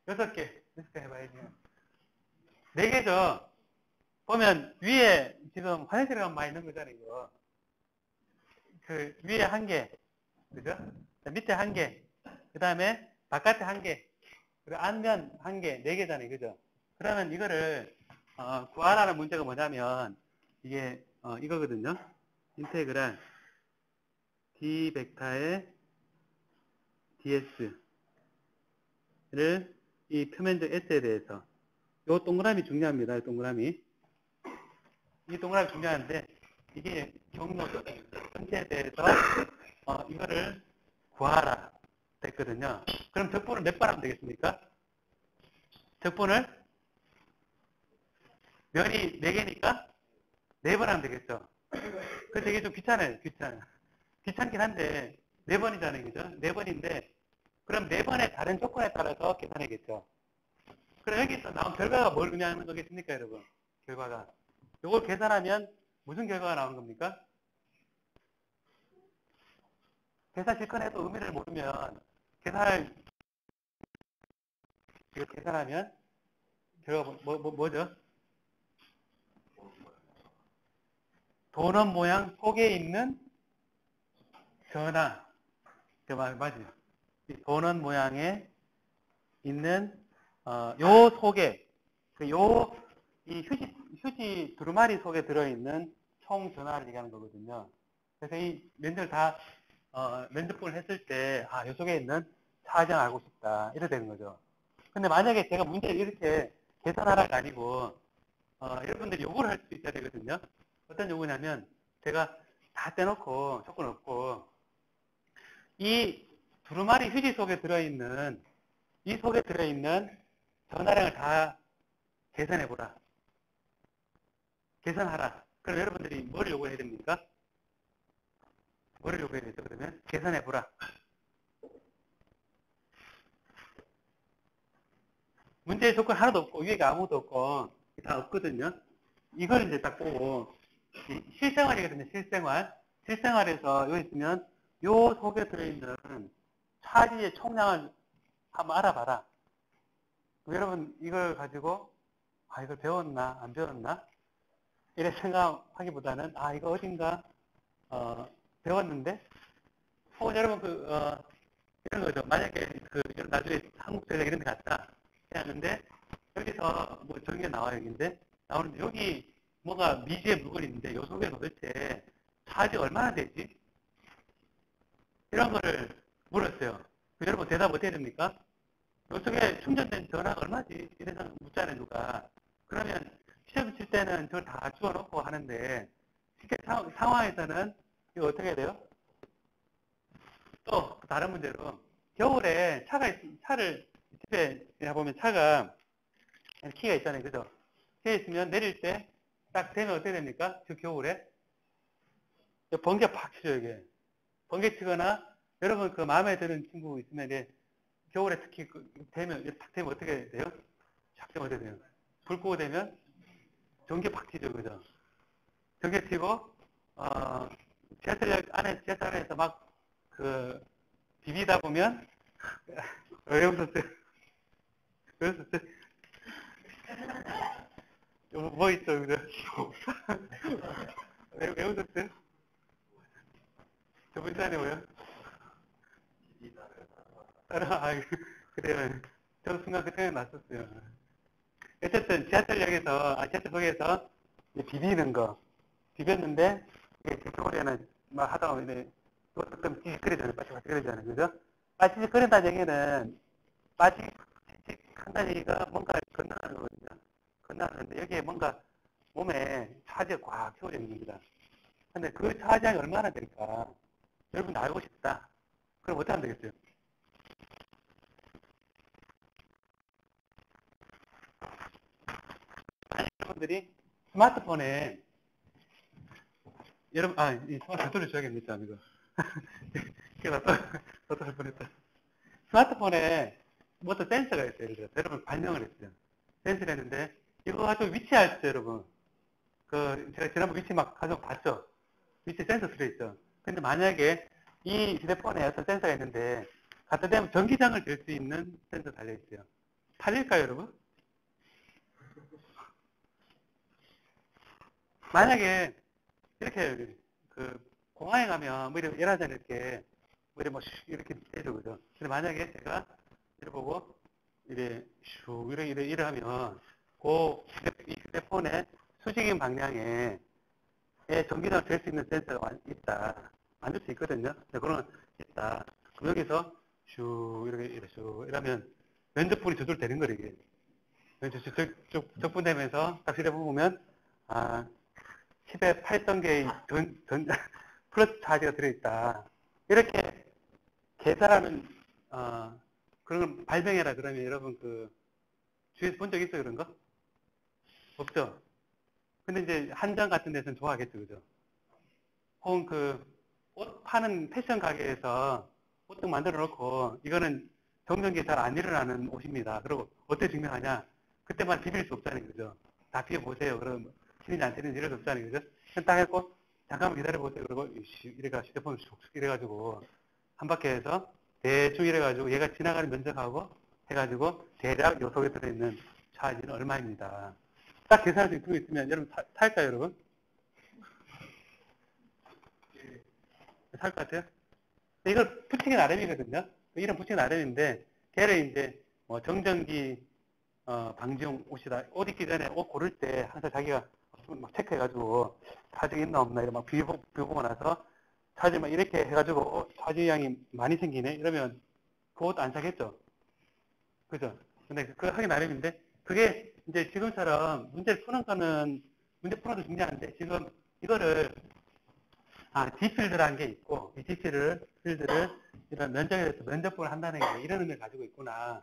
[SPEAKER 1] 여섯 개. 여섯 개 해봐야지. 네 개죠. 보면 위에 지금 화장실에 가면 많이 있는 거잖아요, 이거. 그 위에 한 개. 그죠? 밑에 한 개. 그 다음에 바깥에 한 개. 그리고 안면 한 개. 네 개잖아요, 그죠? 그러면 이거를 구하라는 문제가 뭐냐면 이게 이거거든요. 인테그랄 d 벡터의 ds를 이 표면적 s에 대해서 요 동그라미 중요합니다. 이 동그라미 중요한데 이게 경로 전체에 대해서 이거를 구하라 됐거든요. 그럼 적분을 몇 번 하면 되겠습니까? 적분을 면이 4개니까 4번 하면 되겠죠. 그래서 이게 좀 귀찮아요. 귀찮긴 한데 4번이잖아요. 그죠? 4번인데 그럼 4번의 다른 조건에 따라서 계산해야겠죠. 그럼 여기서 나온 결과가 뭘 의미하는 거겠습니까, 여러분? 결과가. 이걸 계산하면 무슨 결과가 나오는 겁니까? 계산 실컷해도 의미를 모르면 계산하면 결과가 뭐죠? 도넛 모양 속에 있는 전화. 맞아요. 도넛 모양에 있는 요 속에 이 휴지 두루마리 속에 들어있는 총 전화를 얘기하는 거거든요. 그래서 이 면적을 다 면적분을 했을 때 요 속에 있는 차량을 알고 싶다 이래 되는 거죠. 근데 만약에 제가 문제를 이렇게 계산하라가 아니고 여러분들이 요구를 할 수 있어야 되거든요. 어떤 요구냐면 제가 다 떼놓고 조건 없고 이 두루마리 휴지 속에 들어있는 전화량을 다 계산해보라. 계산하라. 그럼 여러분들이 뭘 요구해야 됩니까? 뭐를 요구해야 되죠? 그러면 계산해보라. 문제의 조건 하나도 없고 위에가 아무것도 없고 다 없거든요. 이걸 이제 딱 보고 실생활이거든요. 실생활에서 여기 있으면 요 속에 들어있는 차지의 총량을 한번 알아봐라. 여러분 이걸 가지고 이걸 배웠나 안 배웠나 이래 생각하기보다는 이거 어딘가 배웠는데 혹은 여러분 이런 거죠. 만약에 나중에 한국 전략 이런 데 갔다 해왔는데 여기서 뭐 저게 나와요. 여기인데 나오는데 여기 뭐가 미지의 물건이 있는데 요 속에 도대체 차지 얼마나 되지? 이런 거를 물었어요. 여러분 대답 어떻게 됩니까? 요 속에 충전된 전화가 얼마지? 이래서 묻잖아요, 누가. 그러면 시험 칠 때는 저걸 다 주워놓고 하는데 실제 상황에서는 이거 어떻게 해야 돼요? 또 다른 문제로 겨울에 차를 집에 보면 차가 키가 있잖아요, 그죠? 키가 있으면 내릴 때 딱 되면 어떻게 됩니까? 저 겨울에 번개 팍 치죠, 이게. 번개 치거나 여러분 그 마음에 드는 친구 있으면 이제 겨울에 특히 되면 탁 되면 어떻게 돼요? 쫙 되면 어떻게 돼요? 불 끄고 되면 전기 팍 튀죠, 그죠? 전기 튀고 지하철역 안에 지하철 안에서 막 그 비비다 보면 왜 웃었어요? 왜 웃었어요? 뭐 있어, 그죠? 왜 웃었어요? 저번 시간에 뭐요? 그래요. 저 순간 그 생각이 났었어요. 어쨌든 지하철역에서 이제 비비는 거. 비볐는데, 이게 겨울에는 막 하다 보면 이제 좀 찌직거리잖아요. 빠직빠직거리잖아요. 그죠? 빠직거린다는 얘기는, 빠직한다는 얘기가 뭔가 건너는 거거든요. 건너는데, 여기에 뭔가 몸에 차지가 꽉 채워져 있는 겁니다. 근데 그 차지량이 얼마나 될까? 여러분 알고 싶다. 그럼 어떻게 하면 되겠어요? 여러분들이 스마트폰에 이 스마트폰 돌려줘야겠네, 이거. 또 할 뻔했다. 스마트폰에 뭐 어떤 센서가 있어요. 그래서 여러분 발명을 했어요. 센서를 했는데, 이거 가지고 위치할 때, 여러분. 제가 지난번 위치 막 가지고 봤죠? 위치 센서 들어있죠? 근데 만약에 이 휴대폰에 어떤 센서가 있는데, 갖다 대면 전기장을 들 수 있는 센서 달려있어요. 팔릴까요, 여러분? 만약에 이렇게 공항에 가면 뭐 이렇게 일하잖아요. 이렇게 되죠, 그죠? 근데 만약에 제가 이렇게 보고 이래 하면 이 휴대폰의 수직인 방향에 전기장을 될 수 있는 센서가 있다. 만들 수 있거든요. 그런 있다. 그럼 여기서 이러면 면적분이 조절되는 거예요, 이게. 적분되면서 딱 보면 10에 8단계의 플러스 차지가 들어있다. 이렇게 계산하는, 그런 걸 발명해라. 그러면 여러분 주위에서 본 적 있어요, 그런 거? 없죠? 근데 이제 한정 같은 데서는 좋아하겠죠, 그죠? 혹은 옷 파는 패션 가게에서 옷 등 만들어 놓고, 이거는 정전기 잘 안 일어나는 옷입니다. 그리고 어떻게 증명하냐? 그때만 비빌 수 없잖아요, 그죠? 다 비벼보세요. 그럼 튀는지 안 튀는지 이럴 수 없잖아요, 그죠? 딱 했고, 잠깐만 기다려보세요. 그리고 휴대폰을 쑥쑥 이래가지고, 한 바퀴 해서 대충 이래가지고, 얘가 지나가는 면적하고 해가지고, 대략 요 속에 들어있는 차지는 얼마입니다. 딱 계산할 수 있으면, 여러분 살까요, 여러분? 살 것 같아요? 이걸 붙이기 나름이거든요. 이름 붙이기 나름인데, 걔를 이제, 정전기, 방지용 옷이다. 옷 입기 전에 옷 고를 때 항상 자기가 막 체크해가지고, 차지가 있나 없나, 이런 막 비보고 나서, 차지 막 이렇게 해가지고, 차지량이 많이 생기네? 이러면, 그 옷 안 사겠죠? 그죠? 근데 그거 하기 나름인데, 그게 이제 지금처럼 문제를 푸는 거는, 문제 풀어도 중요한데, 지금 이거를, D필드라는 게 있고, 이 D필드를 이런 면적에 대해서 면적분을 한다는 게 이런 의미를 가지고 있구나.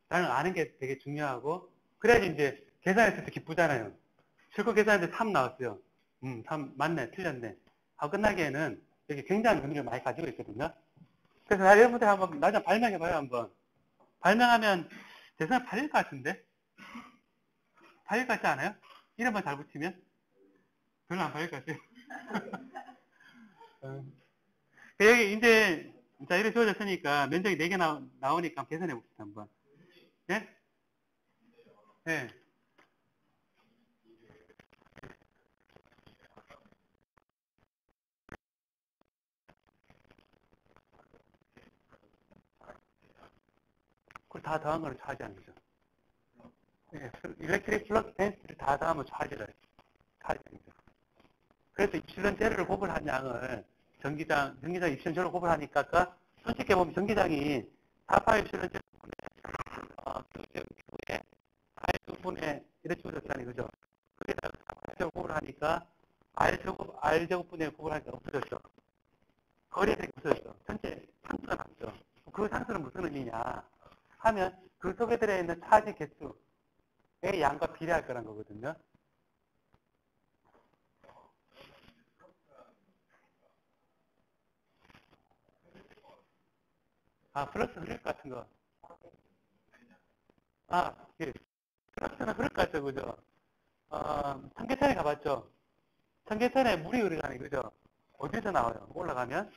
[SPEAKER 1] 라는 아는 게 되게 중요하고, 그래야지 이제 계산했을 때 기쁘잖아요. 실컷 계산했는데 3 나왔어요. 3 맞네, 틀렸네. 하고 끝나기에는 이렇게 굉장한 의미를 많이 가지고 있거든요. 그래서 여러분들 한번 나중에 발명해봐요, 한번. 발명하면 제 생각에 팔릴 것 같은데? 팔릴 것 같지 않아요? 이름만 잘 붙이면? 별로 안 팔릴 것 같아요. 여기 이제 자 이렇게 주어졌으니까 면적이 4개 나오니까 한번 계산해 봅시다 한번. 예? 예. 그걸 다 더한 거는 차지하는 거죠. 예. 일렉트릭 플러스 덴시티를 다 더하면 차지하는 거죠. 그래서 입실론 재료를 고분한 양을 전기장 입실론 재료를 고분하니까 아까 솔직히 보면 전기장이 4파 입실론 재료에 R분의 이렇게 주어졌잖아요, 그죠? 거기다가 4파 제곱을 하니까 R제곱분의 곱을 하니까 없어졌죠. 거리가 되게 없어졌죠. 전체 상수가 나오죠. 그 상수는 무슨 의미냐 하면 그 속에 들어있는 차지 개수의 양과 비례할 거란 거거든요. 플러스 흐릴 것 같은 거. 예. 플러스는 흐를 것 같죠, 그죠? 청계천에 가봤죠? 청계천에 물이 흐르잖아요, 그죠? 어디서 나와요? 올라가면?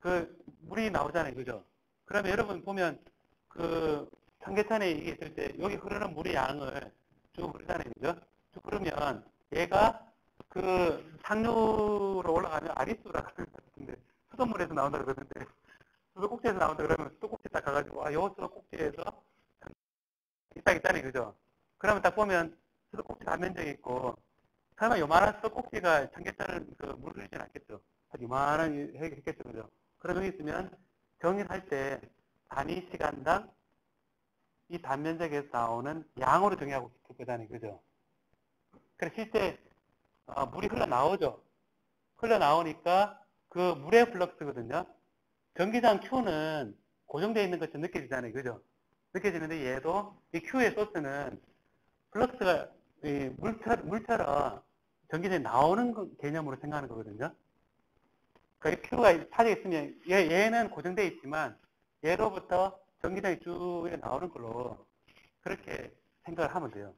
[SPEAKER 1] 그, 물이 나오잖아요, 그죠? 그러면 여러분 보면, 그, 청계천에 이게 있을 때, 여기 흐르는 물의 양을 쭉 흐르잖아요, 그죠? 쭉 흐르면, 얘가 그 상류로 올라가면 아리수라고 하는 것 같은데, 수돗물에서 나온다 그러는데, 수도꼭지에서 나온다 그러면 수도꼭지 딱 가가지고, 요 수도꼭지에서 있다네, 그죠? 그러면 딱 보면 수도꼭지 단면적이 있고, 설마 요만한 수도꼭지가 청계천을 물 흐르진 않겠죠? 아주 요만한 했겠죠, 그죠? 그런 여기 있으면 정의할 때 단위 시간당 이 단면적에서 나오는 양으로 정의하고 있을 거잖아요, 그죠? 그래서 실제 물이 흘러나오죠. 흘러나오니까 그 물의 플럭스거든요. 전기장 Q는 고정되어 있는 것처럼 느껴지잖아요, 그죠? 느껴지는데 얘도 이 Q의 소스는 플럭스가 물처럼 전기장이 나오는 개념으로 생각하는 거거든요. 그러니까 Q가 차지가 있으면 얘는 고정되어 있지만 얘로부터 전기장이 쭉 나오는 걸로 그렇게 생각을 하면 돼요.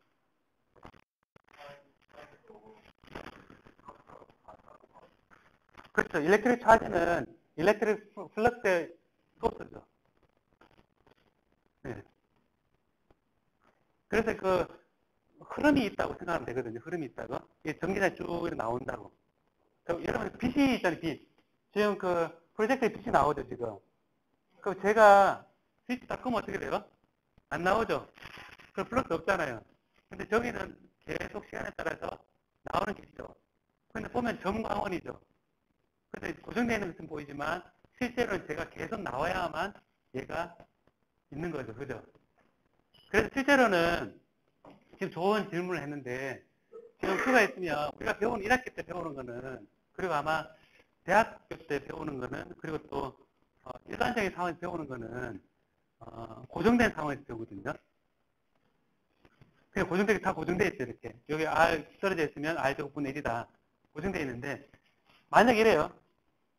[SPEAKER 1] 그렇죠. 일렉트릭 차지는 일렉트릭 플럭스의 소스죠. 네. 그래서 그 흐름이 있다고 생각하면 되거든요. 흐름이 있다고. 전기장이 쭉 나온다고. 여러분 빛이 있잖아요. 빛. 지금 그 프로젝터에 빛이 나오죠. 지금. 그럼 제가 스위치 딱 끄면 어떻게 돼요? 안 나오죠. 그럼 플러스 없잖아요. 근데 저기는 계속 시간에 따라서 나오는 게 있죠. 근데 보면 점광원이죠. 근데 고정되어 있는 것은 보이지만 실제로는 제가 계속 나와야만 얘가 있는 거죠. 그죠? 그래서 실제로는 지금 좋은 질문을 했는데 지금 Q가 있으면 우리가 배우는 1학기 때 배우는 거는 그리고 아마 대학교 때 배우는 거는 그리고 또 일반적인 상황에서 배우는 거는 고정된 상황에서 배우거든요. 그냥 고정되게 다 고정되어 있어요. 이렇게 여기 R 떨어져 있으면 R 제곱분의 1이다 고정되어 있는데 만약 이래요.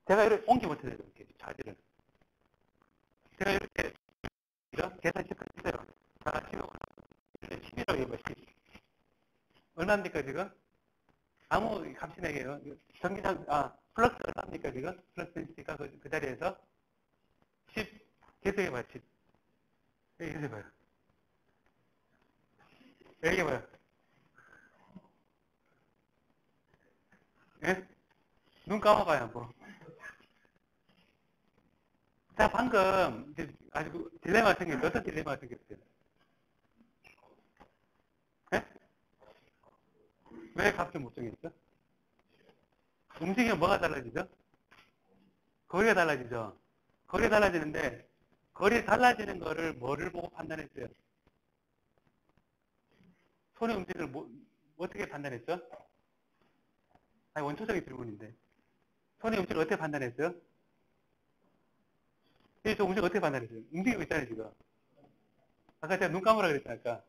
[SPEAKER 1] 제가 이렇게 옮기 못해요. 이렇게 차지를 제가 이렇게 계산 10% 주세요. 자, 지금 10이라고 해봐요. 10. 얼마입니까 지금? 아무 값이 내게요. 전기장 플러스 얼마입니까 지금? 플러스 있으니까 그 자리에서 10 계속해봐요. 10 여기 해봐요. 여기 해봐요. 예? 눈 감아봐요 한번. 자, 방금 아주 딜레마가 생겼어요. 어떤 딜레마가 생겼어요? 예? 왜 값을 못 정했죠? 움직이면 뭐가 달라지죠? 거리가 달라지죠. 거리가 달라지는데 거리 달라지는 거를 뭐를 보고 판단했어요? 손의 움직임을 어떻게 판단했죠? 아니, 원초적인 질문인데. 손의 움직임을 어떻게 판단했어요? 저 움직임 어떻게 판단했어요? 움직이고 있잖아요, 지금. 아까 제가 눈 감으라 그랬잖아요, 아까.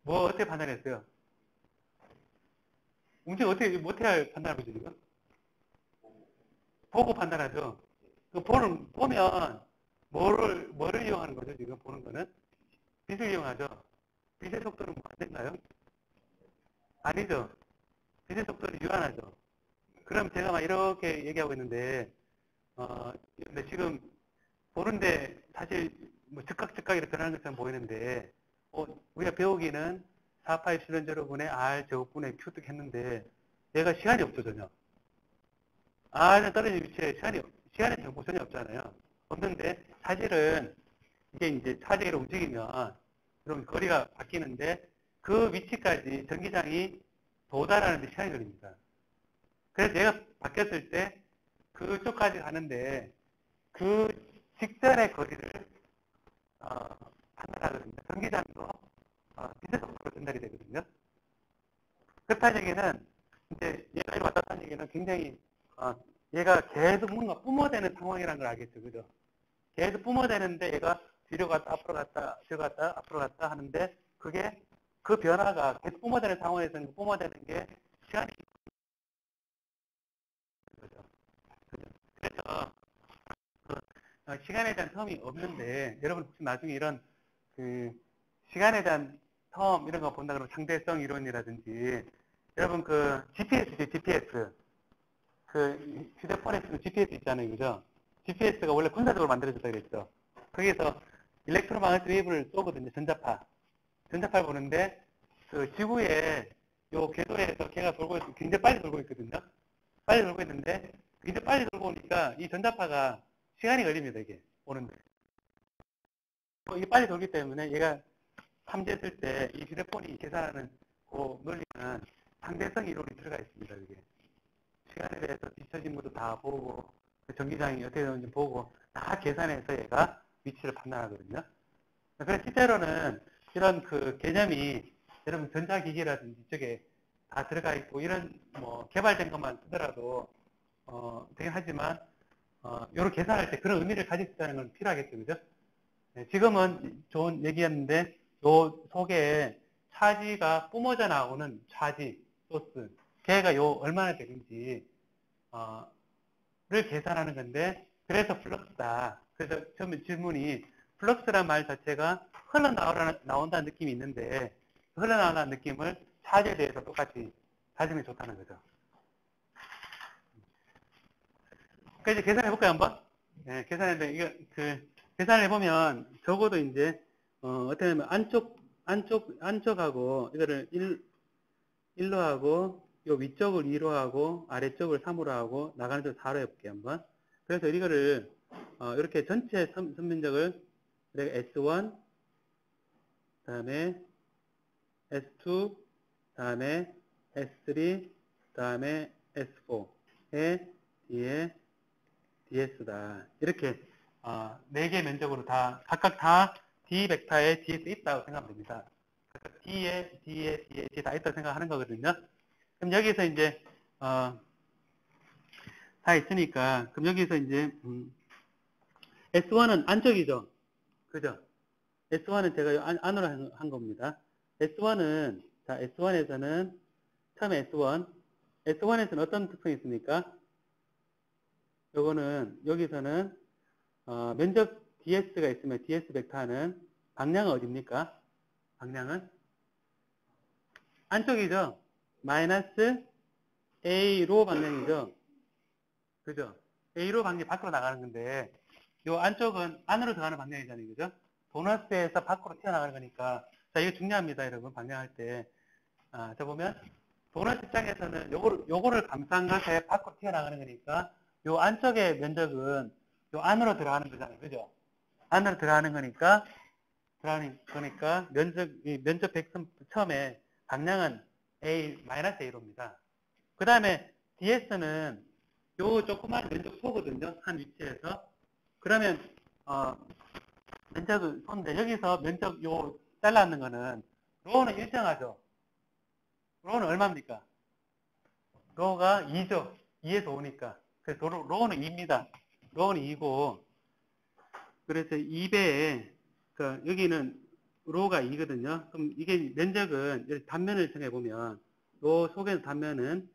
[SPEAKER 1] 뭐 어떻게 판단했어요? 움직임 어떻게 판단하고 있죠, 지금? 보고 판단하죠. 보면, 뭐를 이용하는 거죠, 지금 보는 거는? 빛을 이용하죠. 빛의 속도는 뭐 안 됐나요? 아니죠. 빛의 속도는 유한하죠. 그럼 제가 막 이렇게 얘기하고 있는데, 근데 지금 보는데 사실 뭐 즉각 이렇게 변하는 것처럼 보이는데, 우리가 배우기는 4파이 실현제로분의 R 제곱분의 Q 득 했는데, 얘가 시간이 없죠, 전혀. R은 떨어진 위치에 시간의 정보 전혀 없잖아요. 없는데, 사실은 이게 이제 차지기로 움직이면, 그럼 거리가 바뀌는데, 그 위치까지 전기장이 도달하는데 시간이 걸립니다. 그래서 얘가 바뀌었을 때, 그쪽까지 가는데, 그 직전의 거리를, 판단하거든요. 전기장도, 빛의 속도로 전달이 되거든요. 그렇다는 얘기는, 이제 얘가 이리 왔다 갔다는 얘기는 굉장히, 얘가 계속 뭔가 뿜어대는 상황이라는 걸 알겠죠. 그죠? 계속 뿜어대는데 얘가 뒤로 갔다, 앞으로 갔다, 뒤로 갔다, 앞으로 갔다 하는데 그게 그 변화가 계속 뿜어대는 상황에서는 그 뿜어대는 게 시간이 거죠. 그죠? 그래서 시간에 대한 텀이 없는데 여러분 혹시 나중에 이런 그 시간에 대한 텀 이런 거 본다 그러면 상대성 이론이라든지 여러분 그 GPS죠, GPS. 그 휴대폰에 쓰는 GPS 있잖아요, 그죠? GPS가 원래 군사적으로 만들어졌다 그랬죠. 거기에서 일렉트로마그네틱 웨이브를 쏘거든요, 전자파. 전자파를 보는데 그 지구의 요 궤도에서 걔가 돌고 있고 굉장히 빨리 돌고 있거든요. 빨리 돌고 있는데 굉장히 빨리 돌고 오니까 이 전자파가 시간이 걸립니다, 이게 오는데. 이게 빨리 돌기 때문에 얘가 탐지했을 때 이 휴대폰이 계산하는 그 논리는 상대성 이론이 들어가 있습니다, 이게. 시간에 대해서 뒤처진 것도 다 보고, 그 전기장이 어떻게 되는지 보고, 다 계산해서 얘가 위치를 판단하거든요. 그래서 실제로는 이런 그 개념이 여러분 전자기기라든지 이쪽에 다 들어가 있고, 이런 뭐 개발된 것만 쓰더라도, 되긴 하지만, 요런 계산할 때 그런 의미를 가질 수 있다는 건 필요하겠죠, 그죠? 네, 지금은 좋은 얘기였는데, 요 속에 차지가 뿜어져 나오는 차지, 소스, 걔가 요 얼마나 되는지, 를 계산하는 건데, 그래서 플럭스다. 그래서 처음에 질문이, 플럭스란 말 자체가 흘러나온다는 느낌이 있는데, 흘러나온다는 느낌을 차지에 대해서 똑같이 가지면 좋다는 거죠. 그래서 이제 계산해볼까요, 한번? 네, 계산해보면, 계산을 해보면, 적어도 이제, 어떻게 하면, 안쪽하고, 이거를 1로 하고, 요 위쪽을 2로 하고, 아래쪽을 3으로 하고, 나가는 쪽 4로 해볼게요, 한번. 그래서 이거를, 이렇게 전체 선면적을, S1, 그 다음에 S2, 그 다음에 S3, 그 다음에 S4에 뒤에 DS다. 이렇게 4개 면적으로 각각 다 D 벡터에 DS 있다고 생각하면 됩니다. D에 다 있다고 생각하는 거거든요. 그럼 여기서 이제 다 있으니까 그럼 여기서 이제 S1은 안쪽이죠. 그죠? S1은 제가 안으로 한 겁니다. S1은 자 S1에서는 처음에 S1에서는 어떤 특성이 있습니까? 요거는 여기서는 면적 DS가 있으면 DS 벡터는 방향은 어디입니까? 방향은 안쪽이죠. 마이너스 A로 방향이죠. 그죠? A로 방향이 밖으로 나가는 건데 요 안쪽은 안으로 들어가는 방향이잖아요. 그죠? 도너스에서 밖으로 튀어나가는 거니까 자 이거 중요합니다. 여러분 방향할 때 자 보면 도너스 입장에서는 요거를 감싼 것에 밖으로 튀어나가는 거니까 요 안쪽의 면적은 요 안으로 들어가는 거잖아요. 그죠? 안으로 들어가는 거니까 면적 백선 처음에 방향은 A-A로입니다. 그 다음에 DS는 요 조그만 면적 소거든요. 한 위치에서. 그러면, 면적은 소인데, 여기서 면적 요 잘라는 거는, 로는 일정하죠. 로는 얼마입니까? 로가 2죠. 2에서 5니까. 그래서 로는 2입니다. 로는 2고, 그래서 2배에, 여기는 로가 2거든요. 그럼 이게 면적은, 단면을 정해보면, 로 속의 단면은,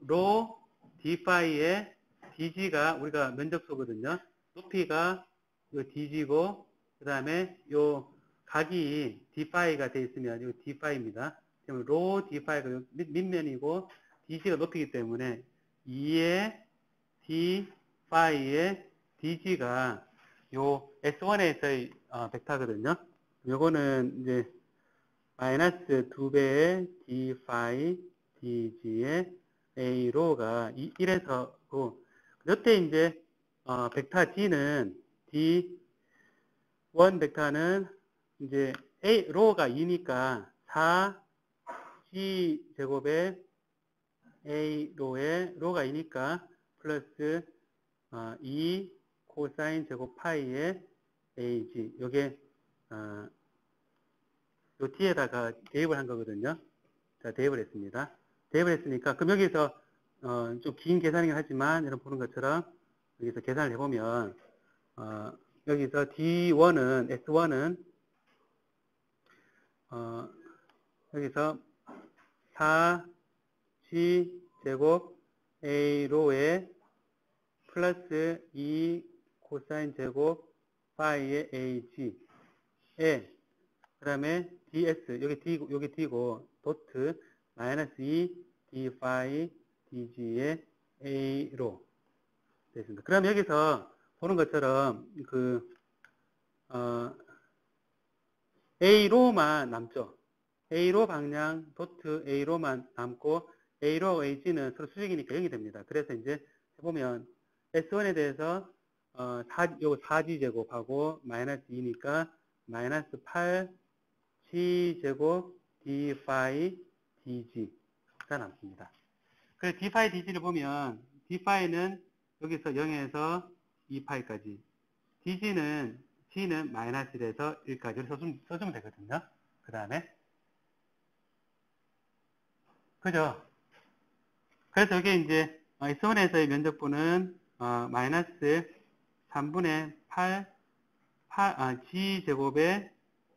[SPEAKER 1] 로 d파이의 dg가 우리가 면적소거든요. 높이가 요 dg고, 그 다음에 요 각이 d파이가 되어 있으면 요 d파이입니다. 그러면 로 d파이가 밑면이고, dg가 높이기 때문에 2의 d파이의 dg가 요 S1에서의 벡터거든요. 요거는 이제 마이너스 2배의 d 파이 dg의 a로가 1에서 고 여태 이제 벡터 d는 d1 벡터는 이제 a 로가 2니까 4g 제곱에 a 로에 로가 2니까 플러스 2 코사인 제곱 파이의 ag 요게 요 뒤에다가 대입을 한 거거든요. 자, 대입을 했습니다. 대입을 했으니까, 그럼 여기서, 좀 긴 계산이긴 하지만, 여러분 보는 것처럼, 여기서 계산을 해보면, 여기서 D1은, S1은, 여기서 4G 제곱 A로에 플러스 2 코사인 제곱 파이의 AG에, 그 다음에 DS, 여기 D고, 도트, 마이너스 2 D 파이 DG의 A로 되겠습니다. 그럼 여기서 보는 것처럼, A로만 남죠. A로 방향, 도트 A로만 남고, A로 AG는 서로 수직이니까 0이 됩니다. 그래서 이제 해보면, S1에 대해서, 요거 4G 제곱하고, 마이너스 2니까, 마이너스 8G 제곱 D 파이 DG가 남습니다. 그래서 D 파이 DG를 보면, D 파이는 여기서 0에서 2파이까지, G는 마이너스 1에서 1까지 써주면 되거든요. 그 다음에, 그죠? 그래서 이게 이제, S1에서의 면적분은, 마이너스 3분의 8, G제곱에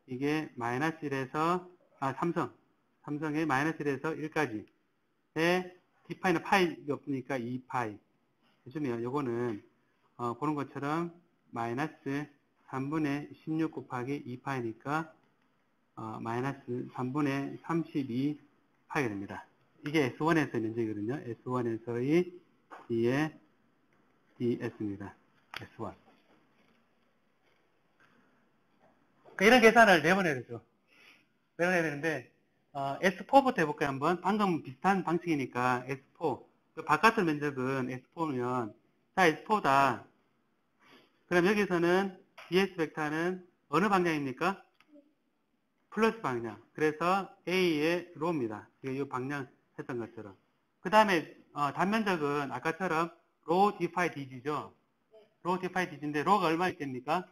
[SPEAKER 1] 이게 마이너스 1에서, 삼성의 마이너스 1에서 1까지. D파이는 파이가 없으니까 2파이. 해주면, 요거는, 보는 것처럼, 마이너스 3분의 16 곱하기 2파이니까, 마이너스 3분의 32파이가 됩니다. 이게 S1에서의 면적이거든요. S1에서의 D의 DS입니다. S1. 이런 계산을 4번 해야 되죠. 4번 해야 되는데, S4부터 해볼까요, 한번? 방금 비슷한 방식이니까, S4. 그 바깥의 면적은 S4면, 자, S4다. 그럼 여기서는 DS 벡터는 어느 방향입니까? 플러스 방향. 그래서 A의 로입니다. 이 방향 했던 것처럼. 그 다음에, 단면적은 아까처럼 로 D 파이 DG죠? 로 D 파이 DG인데, 로가 얼마일 때입니까?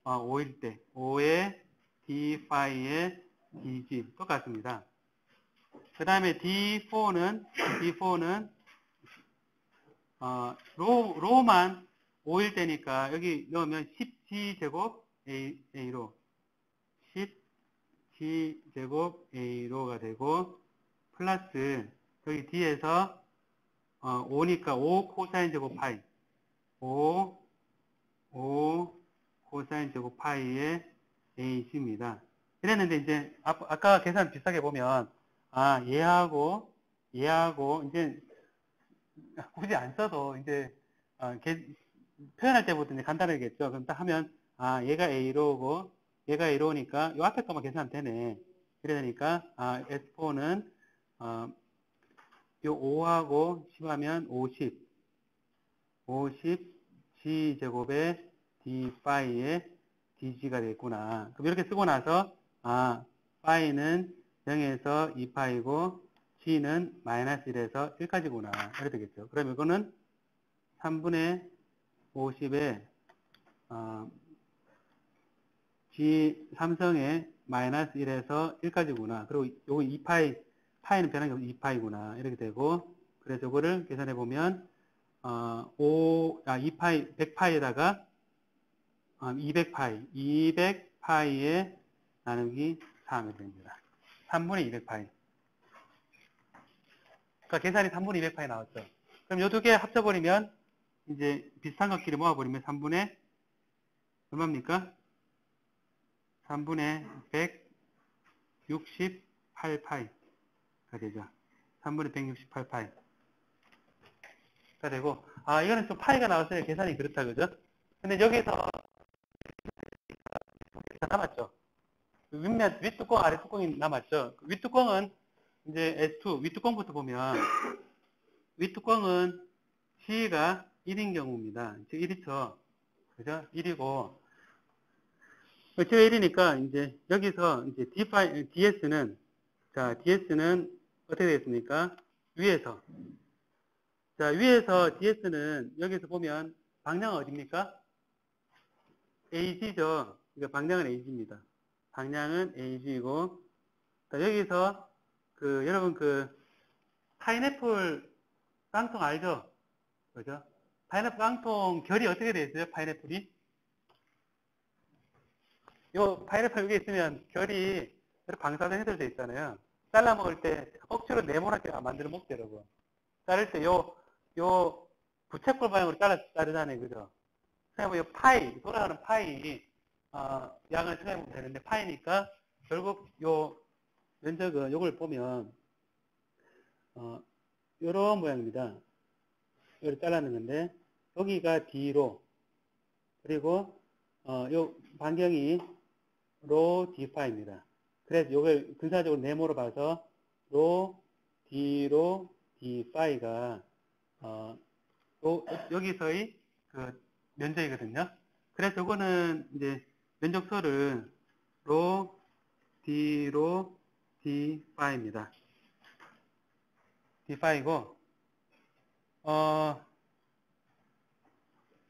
[SPEAKER 1] 5일 때. 5의 D 파이의 DG. 똑같습니다. 그 다음에 D4는, 로만 5일 때니까, 여기 넣으면 10G 제곱 A로. 10G 제곱 A로가 되고, 플러스, 여기 D에서, 5니까 5 코사인 제곱 파이. 5 코사인 제곱 파이의 AC입니다. 이랬는데, 이제, 아까 계산 비슷하게 보면, 얘하고, 이제, 굳이 안 써도, 이제, 표현할 때부터 이제 간단하겠죠. 그럼 딱 하면, 얘가 A로고, 얘가 A로니까, 요 앞에 거만 계산하면 되네. 그러니까, S4는, 요 5하고 10하면 50 G제곱의 D 파이의 DG가 되겠구나. 그럼 이렇게 쓰고 나서, 파이는 0에서 2파이고, G는 마이너스 1에서 1까지구나. 이렇게 되겠죠. 그럼 이거는 3분의 50에, G, 삼성의 마이너스 1에서 1까지구나. 그리고 요거 2파이, 파이는 변하게 없이 2파이구나. 이렇게 되고, 그래서 이거를 계산해보면, 2파이, 100파이에다가, 200파이에 나누기 3이 됩니다. 3분의 200파이. 그러니까 계산이 3분의 200파이 나왔죠. 그럼 요 두 개 합쳐버리면, 이제 비슷한 것끼리 모아버리면 3분의, 얼마입니까? 3분의 168파이가 되죠. 3분의 168파이가 되고, 이거는 좀 파이가 나왔어요. 계산이 그렇다, 그죠? 근데 여기서 남았죠. 윗뚜껑, 아래뚜껑이 남았죠. 윗뚜껑은 이제 S2, 윗뚜껑부터 보면, 윗뚜껑은 C가 1인 경우입니다. 즉 1이죠. 그죠? 1이고, C가 1이니까, 이제, 여기서, 이제, DS는 어떻게 되겠습니까? 위에서. 자, 위에서 DS는, 여기서 보면, 방향은 어딥니까? AG죠. 그러니까 방향은 AG입니다. 방향은 AG이고, 자, 여기서, 여러분 파인애플 깡통 알죠? 그죠? 파인애플 깡통 결이 어떻게 되어 있어요? 파인애플이? 요 파인애플 여기 있으면 결이 이렇게 방사선으로 되어 있잖아요. 잘라 먹을 때 억지로 네모나게 만들어 먹죠, 여러분. 자를 때 요 부채꼴 방향으로 자르잖아요, 그죠? 생각해보면 파이, 돌아가는 파이, 양을 생각해보면 되는데, 파이니까 결국 요 면적은 요걸 보면, 요런 모양입니다. 요를 잘라는 건데, 여기가 D로, 그리고, 요 반경이 로 D5입니다. 그래서 요걸 근사적으로 네모로 봐서 로 D로 D5가 여기서의 그 면적이거든요. 그래서 요거는 이제 면적소를 로 D로 D5입니다. D5이고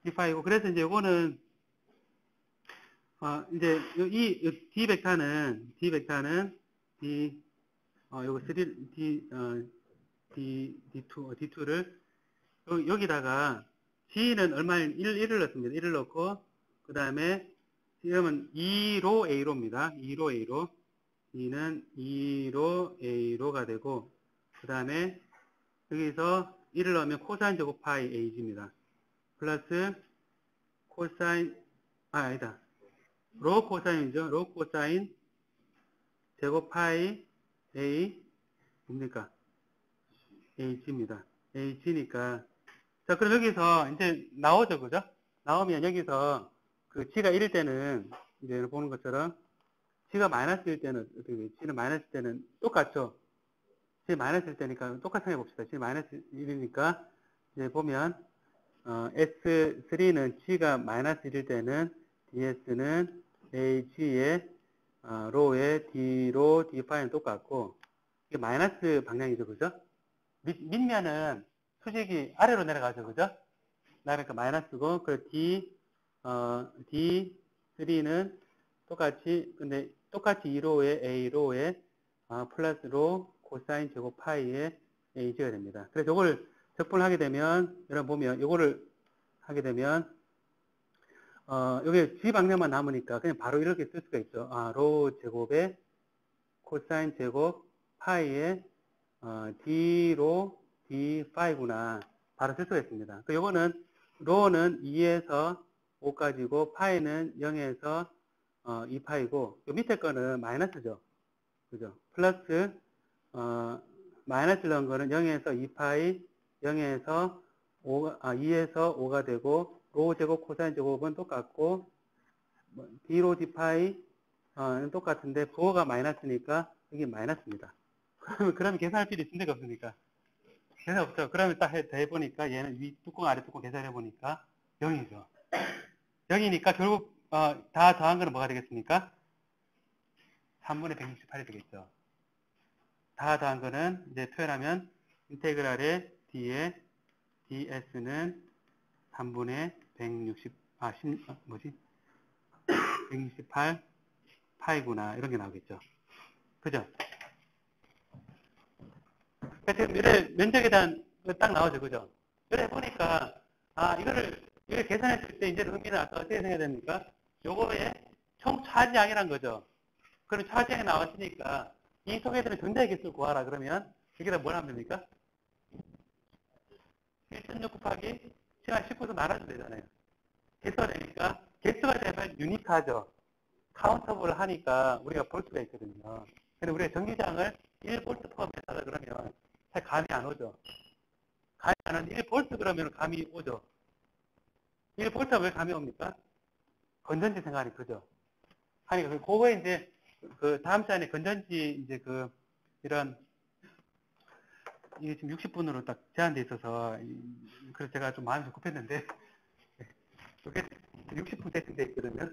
[SPEAKER 1] D5이고 그래서 이제 요거는 이제 이 D 벡터는 요거 3 D2를 여기다가 G는 얼마인 1을 넣습니다. 1을 넣고 그 다음에 지금은 2로 A로입니다. 2로 A로 G는 2로 A로가 되고 그 다음에 여기서 1을 넣으면 코사인 제곱 파이 AG입니다. 플러스 코사인 아니다. 로 코사인이죠. 로 코사인 제곱 파이 A 뭡니까? H입니다. H니까 자 그럼 여기서 이제 나오죠, 그죠? 나오면 여기서 그 G가 1일 때는 이제 보는 것처럼 G가 마이너스일 때는 어떻게 G는 마이너스일 때는 똑같죠. G 마이너스일 때니까 똑같이 해봅시다. G 마이너스 1이니까 이제 보면 S3는 G가 마이너스 1일 때는 DS는 AG의 로의 D로 D5는 똑같고 이게 마이너스 방향이죠, 그죠? 밑면은 수직이 아래로 내려가죠, 그죠? 그러니까 마이너스고, 그 D3는 똑같이, 근데 똑같이 2로의 A로의 플러스로 코사인 제곱 파이의 A가 됩니다. 그래서 이걸 적분을 하게 되면, 여러분 보면, 이거를 하게 되면, 여기 G 방향만 남으니까 그냥 바로 이렇게 쓸 수가 있죠. 로 제곱에 코사인 제곱 파이의 D로 D5구나. 바로 쓸 수가 있습니다. 요거는, 로는 2에서 5까지고, 파이는 0에서 2파이고, 요 밑에 거는 마이너스죠. 그죠? 플러스, 마이너스 넣은 거는 0에서 2파이, 0에서 2에서 5가 되고, 로 제곱, 코사인 제곱은 똑같고, D로 D파이는 똑같은데, 부호가 마이너스니까, 이게 마이너스입니다. 그러면 계산할 필요 있을 리가 없으니까. 계산 없죠. 그러면 딱 해보니까 얘는 위 뚜껑 아래 뚜껑 계산해보니까 0이죠. 0이니까 결국 다 더한 거는 뭐가 되겠습니까? 3분의 168이 되겠죠. 다 더한 거는 이제 표현하면 인테그랄의 D의 DS는 3분의 168 파이구나 이런 게 나오겠죠. 그죠? 지금 이래 면적에 대한 딱 나오죠, 그죠? 이래 보니까 이거를 계산했을 때 이제 흥미는 아까 어떻게 생각해야 됩니까? 요거의 총 차지량이란 거죠. 그럼 차지량이 나왔으니까 이 속에 들은 전자의 개수를 구하라 그러면 여기다 뭘 하면 됩니까? 1.6 곱하기 시간 19도 나눠주면 되잖아요. 개수가 되니까 개수가 되면 유니크하죠. 카운터블을 하니까 우리가 볼 수가 있거든요. 근데 우리가 전기장을 1V 포함해서 그러면 잘 감이 안 오죠. 감이 안 오는데 1V 그러면 감이 오죠. 1V가 왜 감이 옵니까? 건전지 생각이 그죠. 아니, 그거에 이제, 그 다음 시간에 건전지 이제 이런, 이게 지금 60분으로 딱 제한돼 있어서, 그래서 제가 좀 마음이 좀 급했는데, 이게 60분 세팅돼 있거든요.